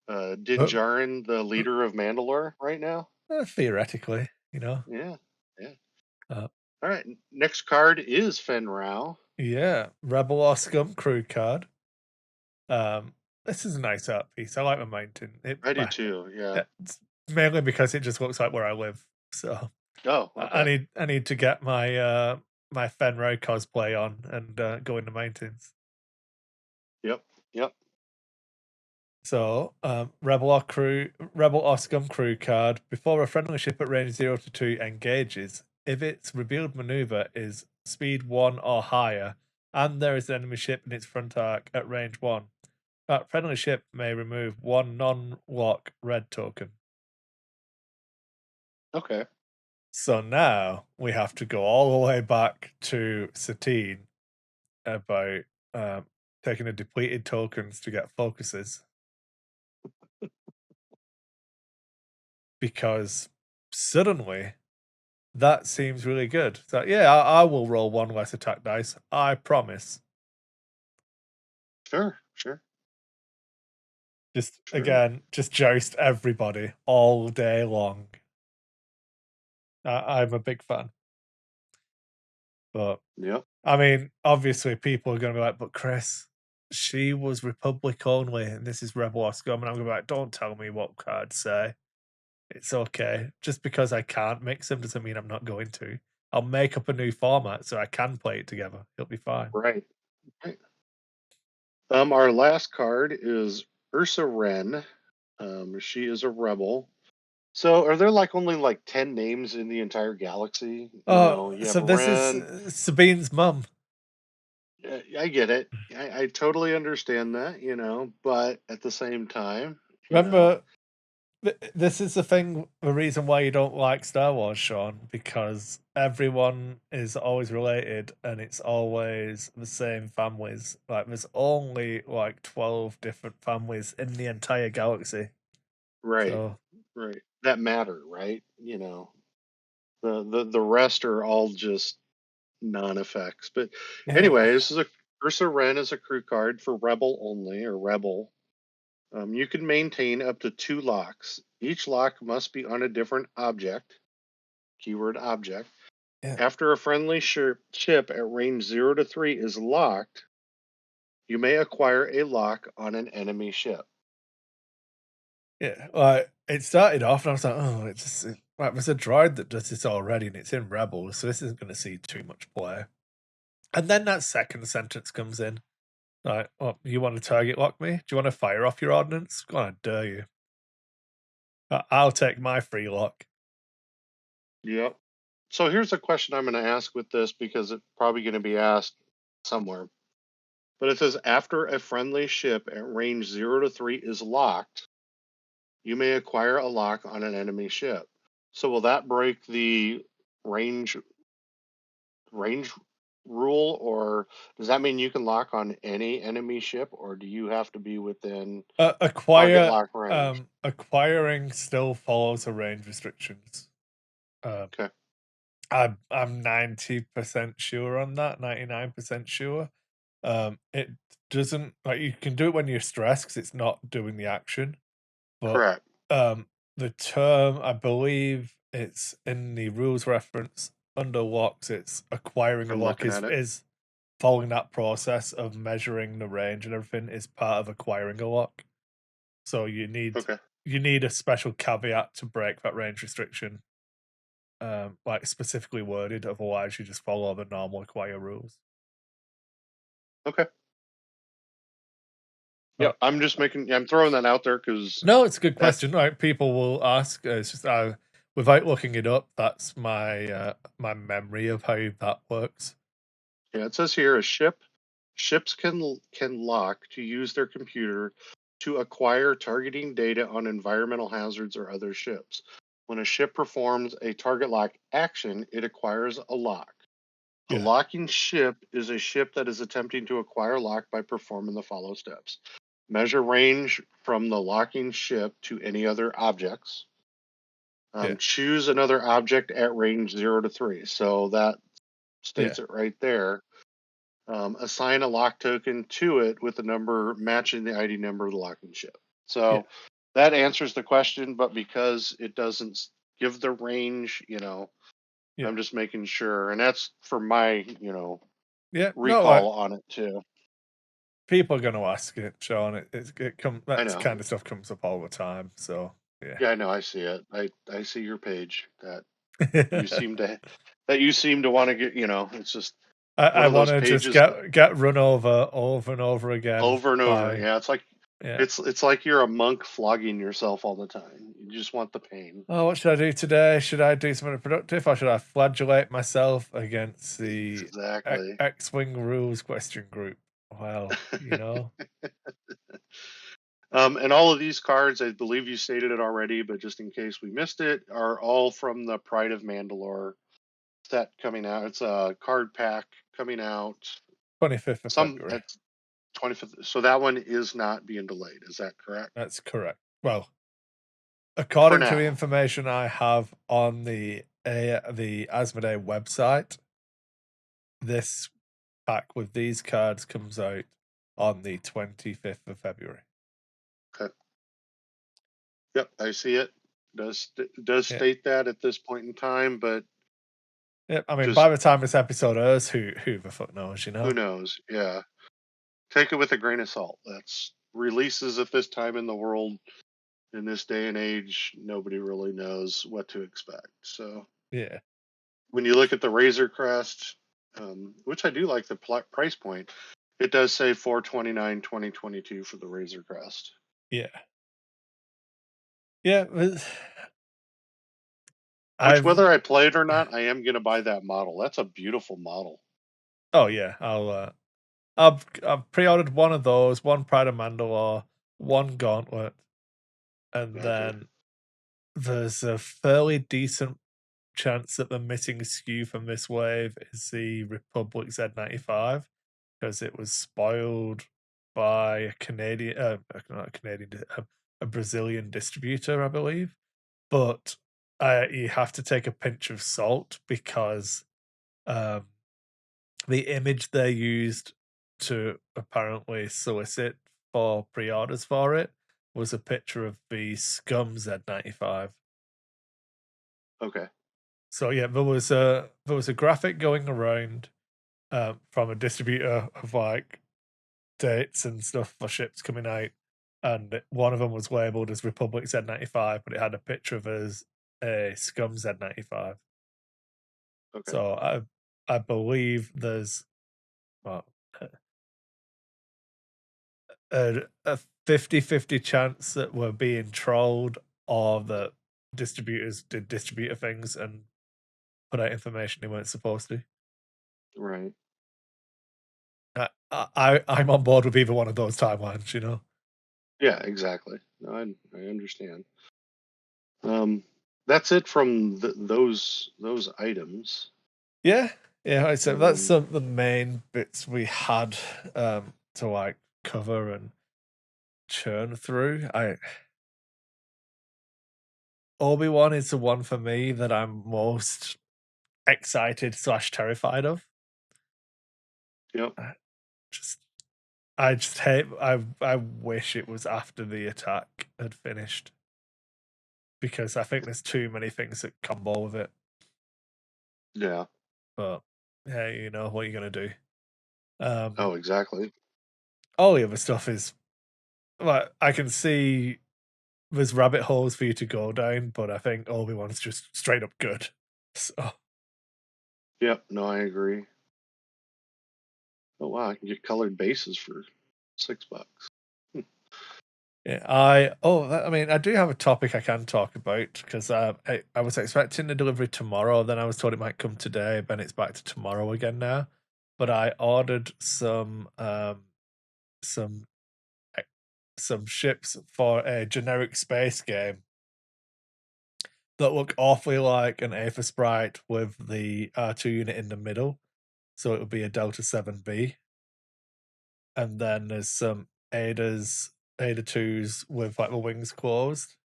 but Djarin the leader of Mandalore right now? theoretically, you know. Yeah. Yeah. Uh, All right. Next card is Fen Rao. yeah, Rebel or Scum crew card. Um, this is a nice art piece. I like the mountain. I do too. Yeah. It's mainly because it just looks like where I live. So Oh, okay. I need to get my Fenro cosplay on and go in the mountains. Yep. Yep. So Rebel or Scum crew card. Before a friendly ship at range 0 to 2 engages, if its revealed maneuver is speed 1 or higher, and there is an enemy ship in its front arc at range 1, that friendly ship may remove one non-lock red token. Okay. So now we have to go all the way back to Satine about taking the depleted tokens to get focuses, because suddenly that seems really good. So yeah, I will roll one less attack dice. I promise. Sure. Sure. Just Sure. again, just joust everybody all day long. I'm a big fan, but Yep. I mean, obviously, people are going to be like, "But Chris, she was Republic only, and this is Rebel or Scum," and I'm going to be like, "Don't tell me what cards say. It's okay. Just because I can't mix them doesn't mean I'm not going to. I'll make up a new format so I can play it together. It'll be fine." Right. Right. Our last card is Ursa Wren. She is a rebel. So, are there only 10 names in the entire galaxy? Oh, You have so this is Wren. Sabine's mum. I get it. I totally understand that, but at the same time, Remember, this is the thing, the reason why you don't like Star Wars, Sean, because everyone is always related and it's always the same families. Like, there's only like 12 different families in the entire galaxy. right, So, right, that matter, right? The rest are all just non-effects. But yeah, anyway, this is a Ursa Wren is a crew card for Rebel only or Rebel. You can maintain up to 2 locks. Each lock must be on a different object. Keyword object. yeah, After a friendly ship at range 0 to 3 is locked, you may acquire a lock on an enemy ship. yeah. Like, it started off and I was like, oh, like, there's a droid that does this already and it's in Rebels, so this isn't going to see too much play. And then that second sentence comes in. Like, oh, you want to target lock me? Do you want to fire off your ordnance? Go on, I dare you. I'll take my free lock. Yep. So here's a question I'm going to ask with this because it's probably going to be asked somewhere. But it says after a friendly ship at range 0 to 3 is locked, you may acquire a lock on an enemy ship. So will that break the range range rule, or does that mean you can lock on any enemy ship, or do you have to be within target Acquire lock range? acquiring still follows the range restrictions. Um, Okay, I'm 90% sure on that, 99% sure. It doesn't, like, you can do it when you're stressed because it's not doing the action, but correct. um, the term, I believe it's in the rules reference under locks. It's acquiring a I'm lock looking at it. is following that process of measuring the range and everything is part of acquiring a lock. So Okay, you need a special caveat to break that range restriction, like specifically worded. Otherwise, you just follow the normal acquire rules. okay. Uh, Yep, I'm just making. I'm throwing that out there because no, it's a good that's question. Like, people will ask. It's just without looking it up, that's my memory of how that works. yeah. It says here a ships can lock to use their computer to acquire targeting data on environmental hazards or other ships. When a ship performs a target lock action, it acquires a lock. A Yeah, locking ship is a ship that is attempting to acquire lock by performing the follow steps. Measure range from the locking ship to any other objects. yeah, Choose another object at range 0 to 3. So that yeah, states it right there. Assign a lock token to it with a number matching the ID number of the locking ship. yeah, So that answers the question, but because it doesn't give the range, yeah, I'm just making sure. And that's for my, yeah. No, like, recall on it too. people are going to ask it, Sean. I That know. kind of stuff comes up all the time. So yeah. Yeah, I know. I see it. I see your page you seem to that you seem to want to get. It's just one I of want those to just pages that get run over and over again over and over. by Yeah, it's like yeah. it's like you're a monk flogging yourself all the time. You just want the pain. Oh, what should I do today? Should I do something productive or should I flagellate myself against the Exactly. XWing rules question group? Well, And all of these cards, I believe you stated it already, but just in case we missed it, are all from the Pride of Mandalore set coming out. It's a card pack coming out. 25th of Some February. at 25th. So that one is not being delayed. Is that correct? That's correct. Well, For according to the now. information I have on the Asmodee website, this pack with these cards comes out on the 25th of February. Okay. Yep, I see it. Does Yeah. state that at this point in time, but Yeah. I mean, by just the time this episode airs, who the fuck knows, who knows? Yeah. Take it with a grain of salt. That's releases at this time in the world in this day and age. Nobody really knows what to expect. So Yeah. when you look at the Razor Crest, which I do like the price point, it does say 429 2022 for the Razor Crest. Yeah. Yeah. Which, I've whether I play it or not, I am going to buy that model. That's a beautiful model. oh yeah, I've pre-ordered one of those, one Pride of Mandalore, one Gauntlet, and Okay. then there's a fairly decent chance that the missing SKU from this wave is the Republic Z95 because it was spoiled by a Canadian, not a Canadian, a Brazilian distributor, I believe. But you have to take a pinch of salt because um, the image they used to apparently solicit for pre-orders for it was a picture of the Scum Z95. Okay. So yeah, there was a graphic going around from a distributor of like dates and stuff for ships coming out, and one of them was labeled as Republic Z95, but it had a picture of as a Scum Z95. Okay. So I believe there's well, a 50-50 chance that we're being trolled or that distributors did distributor things and put out information they weren't supposed to. Right. I'm on board with either one of those timelines, you know. Yeah, exactly. No, I understand. Um, that's it from those items. Yeah, yeah. So that's Um, some of the main bits we had to like cover and churn through. Obi-Wan is the one for me that I'm most excited slash terrified of. yep. I just I just hate. I wish it was after the attack had finished because I think there's too many things that combo with it. Yeah. But yeah, you know what you're gonna do. Um, Oh, exactly. all the other stuff is like I can see there's rabbit holes for you to go down, but I think Obi-Wan's just straight up good. So Yep. No, I agree. Oh wow, I can get colored bases for $6. Hmm. yeah, I mean, I do have a topic I can talk about because I was expecting the delivery tomorrow, then I was told it might come today, then it's back to tomorrow again now. But I ordered some eh, some ships for a generic space game that look awfully like an Aether sprite with the R2 unit in the middle. So it would be a Delta 7B. And then there's some Ada 2s with like the wings closed.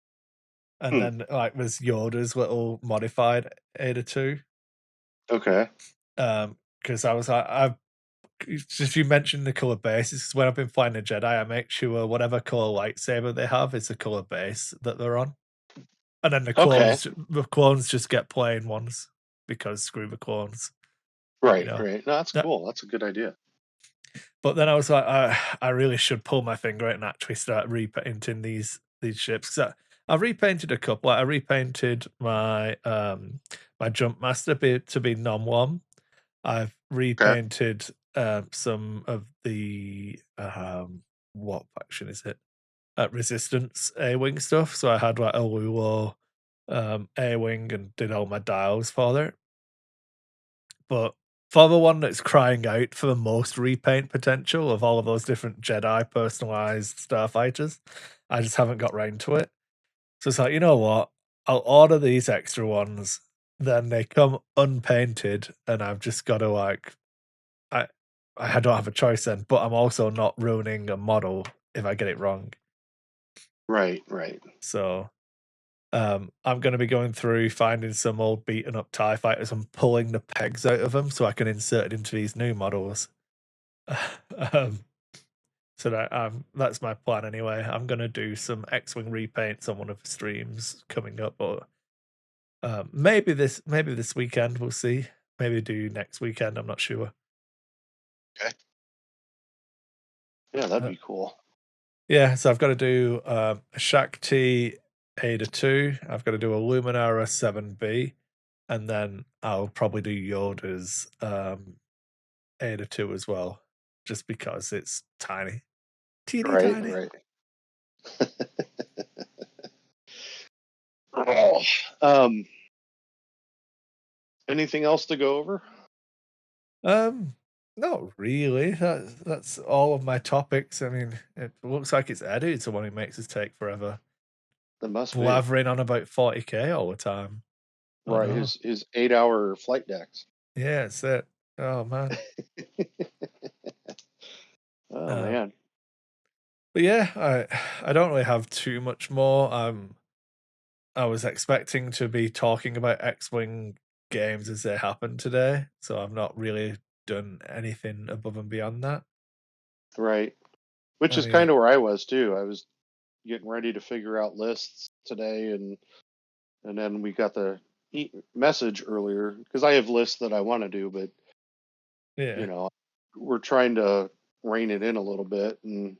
And Hmm. then like there's Yoda's little modified Ada 2. Okay. Because I was like, I've just you mentioned the color bases. 'Cause when I've been flying a Jedi, I make sure whatever color lightsaber they have is the color base that they're on. And then Okay. the clones just get plain ones because screw the clones, you Right. know. Right. No, that's That, cool. That's a good idea. but then I was like, I really should pull my finger out and actually start repainting these ships. 'Cause I repainted a couple. Like I repainted my jump master to be non one. I've Okay. repainted some of the what faction is it? Resistance A wing stuff. So I had like a Lulo A wing and did all my dials for it. But for the one that's crying out for the most repaint potential of all of those different Jedi personalized starfighters, I just haven't got round to it. So it's like, you know what? I'll order these extra ones, then they come unpainted, and I've just got to like, I, I don't have a choice then. But I'm also not ruining a model if I get it wrong. Right. Right. So I'm going to be going through finding some old beaten up TIE fighters and pulling the pegs out of them so I can insert it into these new models. um, so that's my plan anyway. I'm going to do some X-Wing repaints on one of the streams coming up, or maybe this weekend. We'll see. Maybe do next weekend. I'm not sure. Okay. Yeah, that'd Uh, be cool. yeah, so I've got to do a Shakti Ada 2. I've got to do a Luminara 7B. And then I'll probably do Yoda's Ada 2 as well, just because it's tiny. Teeny Right. tiny. Right. Oh, um, anything else to go over? Um, Not really. That's all of my topics. I mean, it looks like it's Eddie, the one who makes us take forever, That must be blathering on about 40K all the time. I right. know. His 8 hour flight decks. Yeah, it's it. Oh man. Oh Um, man. but yeah, I don't really have too much more. I was expecting to be talking about X-Wing games as they happen today, so I've not really done anything above and beyond that. Right. Which I is mean, kind of where I was too. I was getting ready to figure out lists today, and then we got the message earlier because I have lists that I want to do, but you yeah, know, we're trying to rein it in a little bit. And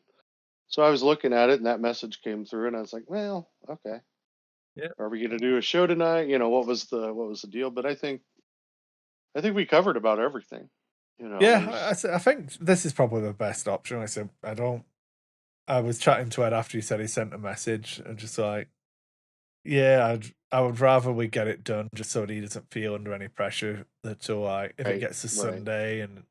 so I was looking at it, and that message came through, and I was like, well, okay, yeah, are we going to do a show tonight? What was the deal? But I think we covered about everything. yeah. There's I think this is probably the best option. I said I don't. I was chatting to Ed after he said he sent a message, and just like, yeah, I would rather we get it done just so that he doesn't feel under any pressure. That so like if it right, gets to right. Sunday and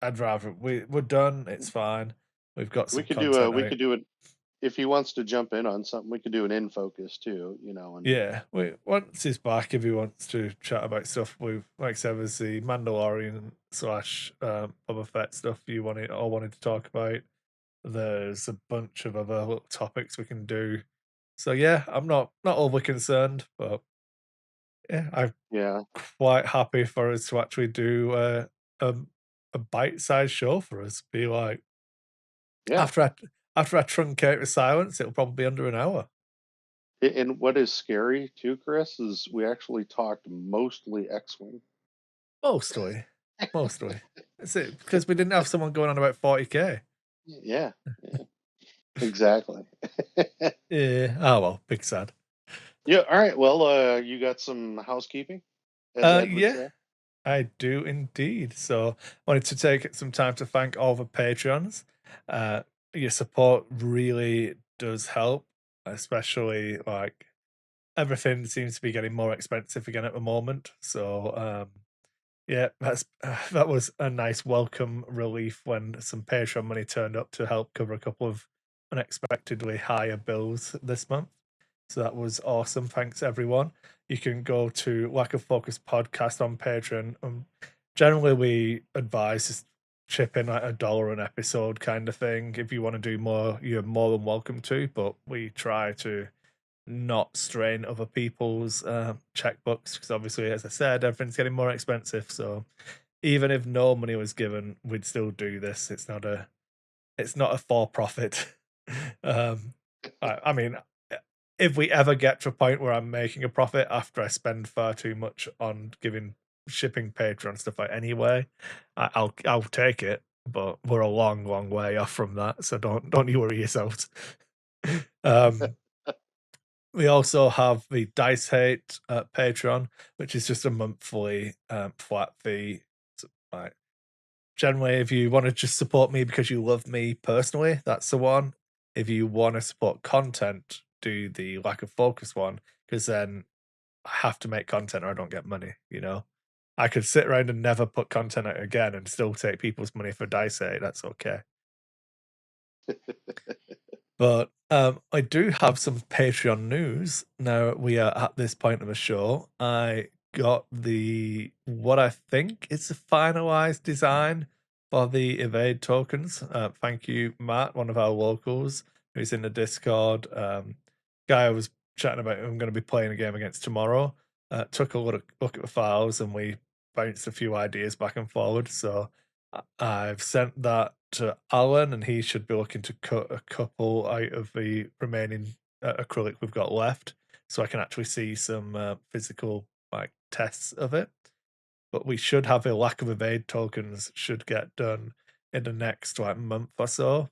I'd rather we're done. It's fine. We've got We some could do a content we out. could do it if he wants to jump in on something. We could do an in focus too. And Yeah, we once he's back, if he wants to chat about stuff with, like I said, was the Mandalorian slash Boba Fett stuff you wanted to talk about. There's a bunch of other little topics we can do. So yeah, I'm not overly concerned, but yeah, I'm yeah, quite happy for us to actually do a a bite-sized show for us. Be like yeah. after I after I truncate with silence, it'll probably be under an hour. And what is scary too, Chris, is we actually talked mostly X-wing. Mostly, mostly. That's it because we didn't have someone going on about 40K. Yeah, yeah, exactly. Yeah. Oh well, big sad. Yeah. All right. Well, you got some housekeeping, as Ed would Yeah, say. I do indeed. So I wanted to take some time to thank all the Patreons. Uh, your support really does help, especially like everything seems to be getting more expensive again at the moment. So yeah, that was a nice welcome relief when some Patreon money turned up to help cover a couple of unexpectedly higher bills this month. So that was awesome. Thanks everyone. You can go to Lack of Focus podcast on Patreon. Generally, we advise just chip in like $1 an episode kind of thing. If you want to do more, you're more than welcome to. But we try to not strain other people's checkbooks because obviously, as I said, everything's getting more expensive. So even if no money was given, we'd still do this. It's not a for profit. um, I mean, if we ever get to a point where I'm making a profit after I spend far too much on giving shipping Patreon stuff out anyway, I'll take it. But we're a long, long way off from that, so don't you worry yourselves. um, we also have the Dice Hate Patreon, which is just a monthly flat fee. Like, generally, if you want to just support me because you love me personally, that's the one. If you want to support content, do the Lack of Focus one, because then I have to make content or I don't get money, you know? I could sit around and never put content out again and still take people's money for Dice Hate. That's okay. But I do have some Patreon news. Now we are at this point of the show. I got the what I think is the finalized design for the evade tokens. Thank you, Matt, one of our locals who's in the Discord. Guy I was chatting about, I'm going to be playing a game against tomorrow. Took a look at the files and we bounced a few ideas back and forward. So I've sent that to Alan, and he should be looking to cut a couple out of the remaining acrylic we've got left, so I can actually see some physical like tests of it. But we should have a lack of evade tokens should get done in the next like month or so,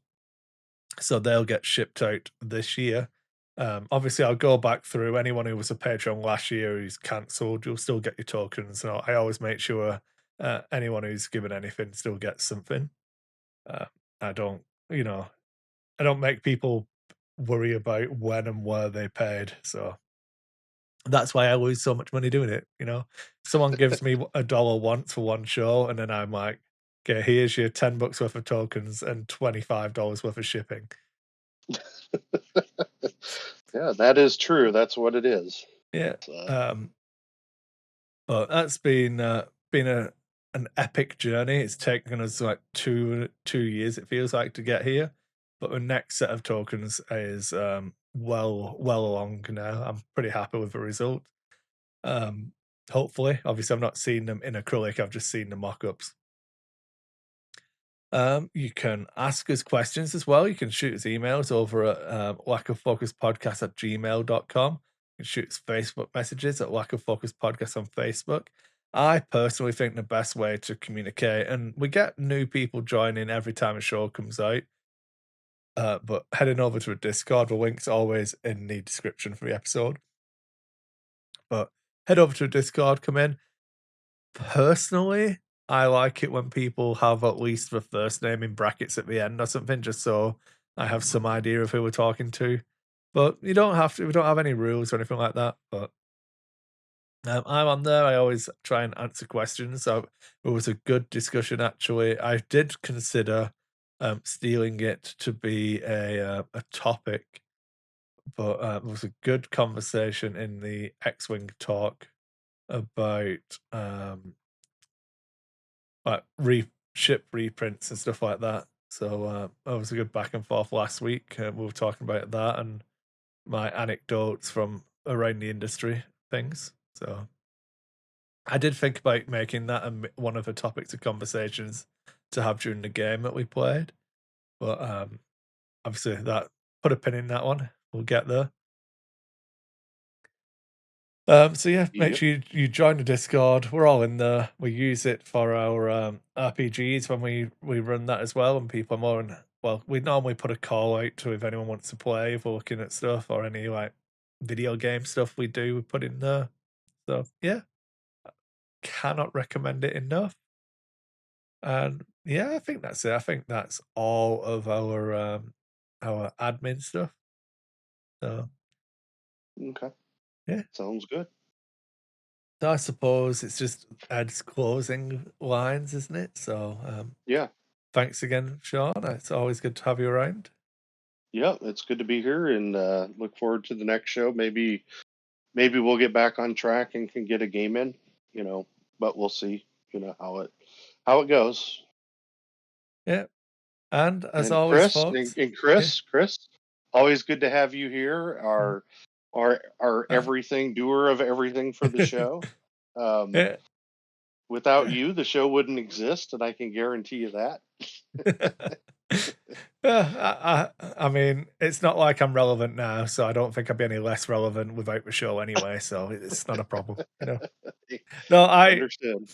so they'll get shipped out this year. Obviously, I'll go back through anyone who was a Patreon last year who's cancelled. You'll still get your tokens. And I always make sure anyone who's given anything still gets something. Uh, I don't, you know, I don't make people worry about when and where they paid. So that's why I lose so much money doing it. Someone gives me $1 once for one show, and then I'm like, Okay, here's your $10 worth of tokens and $25 worth of shipping. Yeah, that is true. That's what it is. Yeah. So, But that's been an epic journey. It's taken us like 2 years, it feels like, to get here. But the next set of tokens is well along now. I'm pretty happy with the result. Um, Hopefully, obviously, I've not seen them in acrylic. I've just seen the mock-ups. You can ask us questions as well. You can shoot us emails over at lackoffocuspodcast@gmail.com. You can shoot us Facebook messages at Lack of Focus Podcast on Facebook. I personally think the best way to communicate, and we get new people joining every time a show comes out, but heading over to a Discord, the link's always in the description for the episode. But head over to a Discord, come in. Personally, I like it when people have at least the first name in brackets at the end or something, just so I have some idea of who we're talking to. But you don't have to. We don't have any rules or anything like that. But I'm on there. I always try and answer questions. So it was a good discussion. Actually, I did consider stealing it to be a topic, but it was a good conversation in the X-wing talk about like ship reprints and stuff like that. So that was a good back and forth last week. We were talking about that and my anecdotes from around the industry things. So I did think about making that one of the topics of conversations to have during the game that we played, but obviously that put a pin in that one. We'll get there. So yeah, make yep. sure you join the Discord. We're all in there. We use it for our RPGs when we run that as well. And people are more well, we normally put a call out to if anyone wants to play, if we're looking at stuff or any like video game stuff we do, we put in there. So yeah, cannot recommend it enough. And yeah, I think that's it. I think that's all of our admin stuff. So Okay. yeah. Sounds good. So I suppose it's just Ed's closing lines, isn't it? So Yeah. thanks again, Sean. It's always good to have you around. Yeah. It's good to be here and look forward to the next show. Maybe we'll get back on track and can get a game in, but we'll see, how it goes. Yeah. And as And always, Chris and, folks. and Yeah. Chris, always good to have you here. Mm. Our Uh, everything doer of everything for the show. Um, yeah. without you, the show wouldn't exist, and I can guarantee you that. Yeah, I mean, it's not like I'm relevant now, so I don't think I'd be any less relevant without the show anyway. So it's not a problem. No, Understood.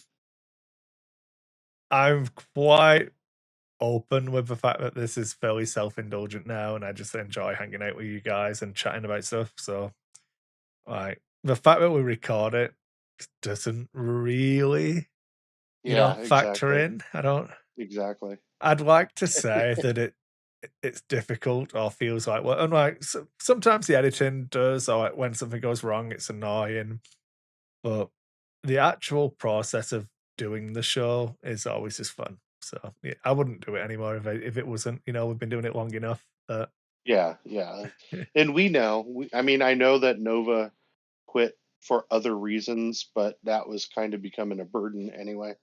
I'm quite open with the fact that this is fairly self-indulgent now, and I just enjoy hanging out with you guys and chatting about stuff. So, like, the fact that we record it doesn't really, Yeah, factor exactly. in. I don't. Exactly. I'd like to say that it's difficult or feels like well, and like sometimes the editing does, or like when something goes wrong, it's annoying. But the actual process of doing the show is always just fun. So yeah, I wouldn't do it anymore if it wasn't. We've been doing it long enough. Yeah, yeah. And I mean, I know that Nova quit for other reasons, but that was kind of becoming a burden anyway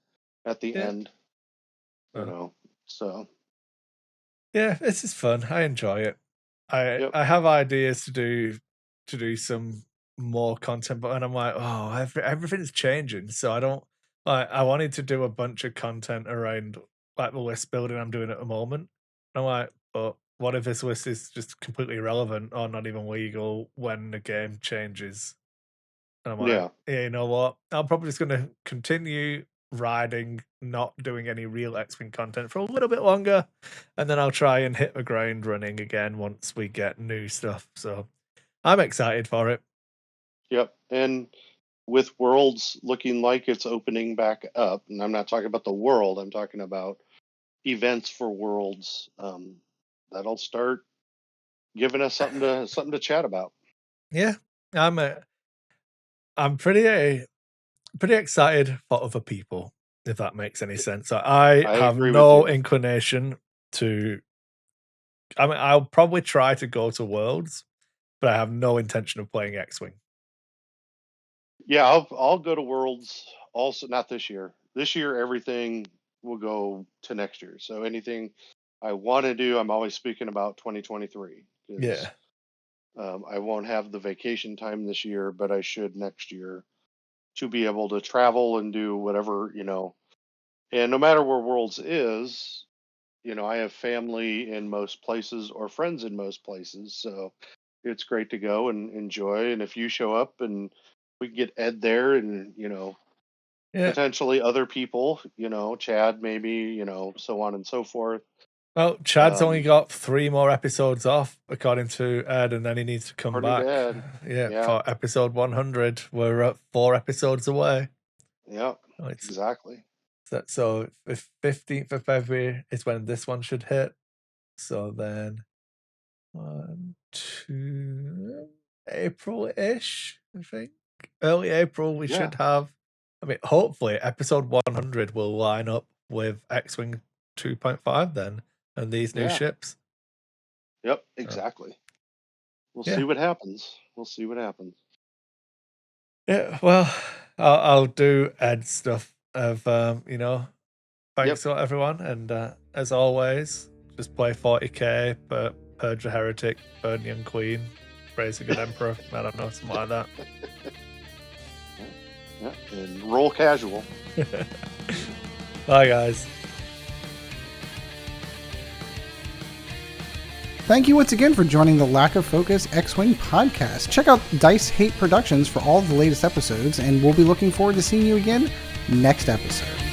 at the Yeah, end, you uh, know. So, yeah, it's just fun. I enjoy it. I yep. I have ideas to do some more content, but then I'm like, oh, everything's changing. So I don't like. I wanted to do a bunch of content around like the list building I'm doing at the moment. And I'm like, but what if this list is just completely irrelevant or not even legal when the game changes? And I'm like, Yeah. yeah, you know what? I'm probably just going to continue riding, not doing any real X-Wing content for a little bit longer, and then I'll try and hit the ground running again once we get new stuff. So I'm excited for it. Yep. And with Worlds looking like it's opening back up, and I'm not talking about the world, I'm talking about events for Worlds, that'll start giving us something to chat about. Yeah, I'm pretty excited for other people. if that makes any sense. I have agree with no you. inclination to. I mean, I'll probably try to go to Worlds, but I have no intention of playing X-Wing. Yeah, I'll go to Worlds also, not this year. This year everything will go to next year. So anything I want to do, I'm always speaking about 2023 because Yeah. I won't have the vacation time this year, but I should next year to be able to travel and do whatever, And no matter where Worlds is, I have family in most places or friends in most places. So it's great to go and enjoy. And if you show up and we can get Ed there and, Yeah. potentially other people, Chad maybe, so on and so forth. Well, Chad's only got 3 more episodes off, according to Ed, and then he needs to come According to back. Ed. Yeah, Yeah. for episode 100. We're at 4 episodes away. Yeah. Oh, it's Exactly. so the 15th of February is when this one should hit. So then 1, 2 April-ish, I think. Early April we Yeah. should have. I mean, hopefully episode 100 will line up with X-Wing 2.5 then and these new Yeah. ships. Yep. Exactly. We'll Yeah. see what happens. We'll see what happens. Yeah, well, I'll do Ed's stuff of thanks to everyone, and as always, just play 40k, but purge the heretic, burn the young queen, praise a good emperor. I don't know, something like that. Yeah, and roll casual. Bye, guys. Thank you once again for joining the Lack of Focus X-Wing podcast. Check out Dice Hate Productions for all the latest episodes, and we'll be looking forward to seeing you again next episode.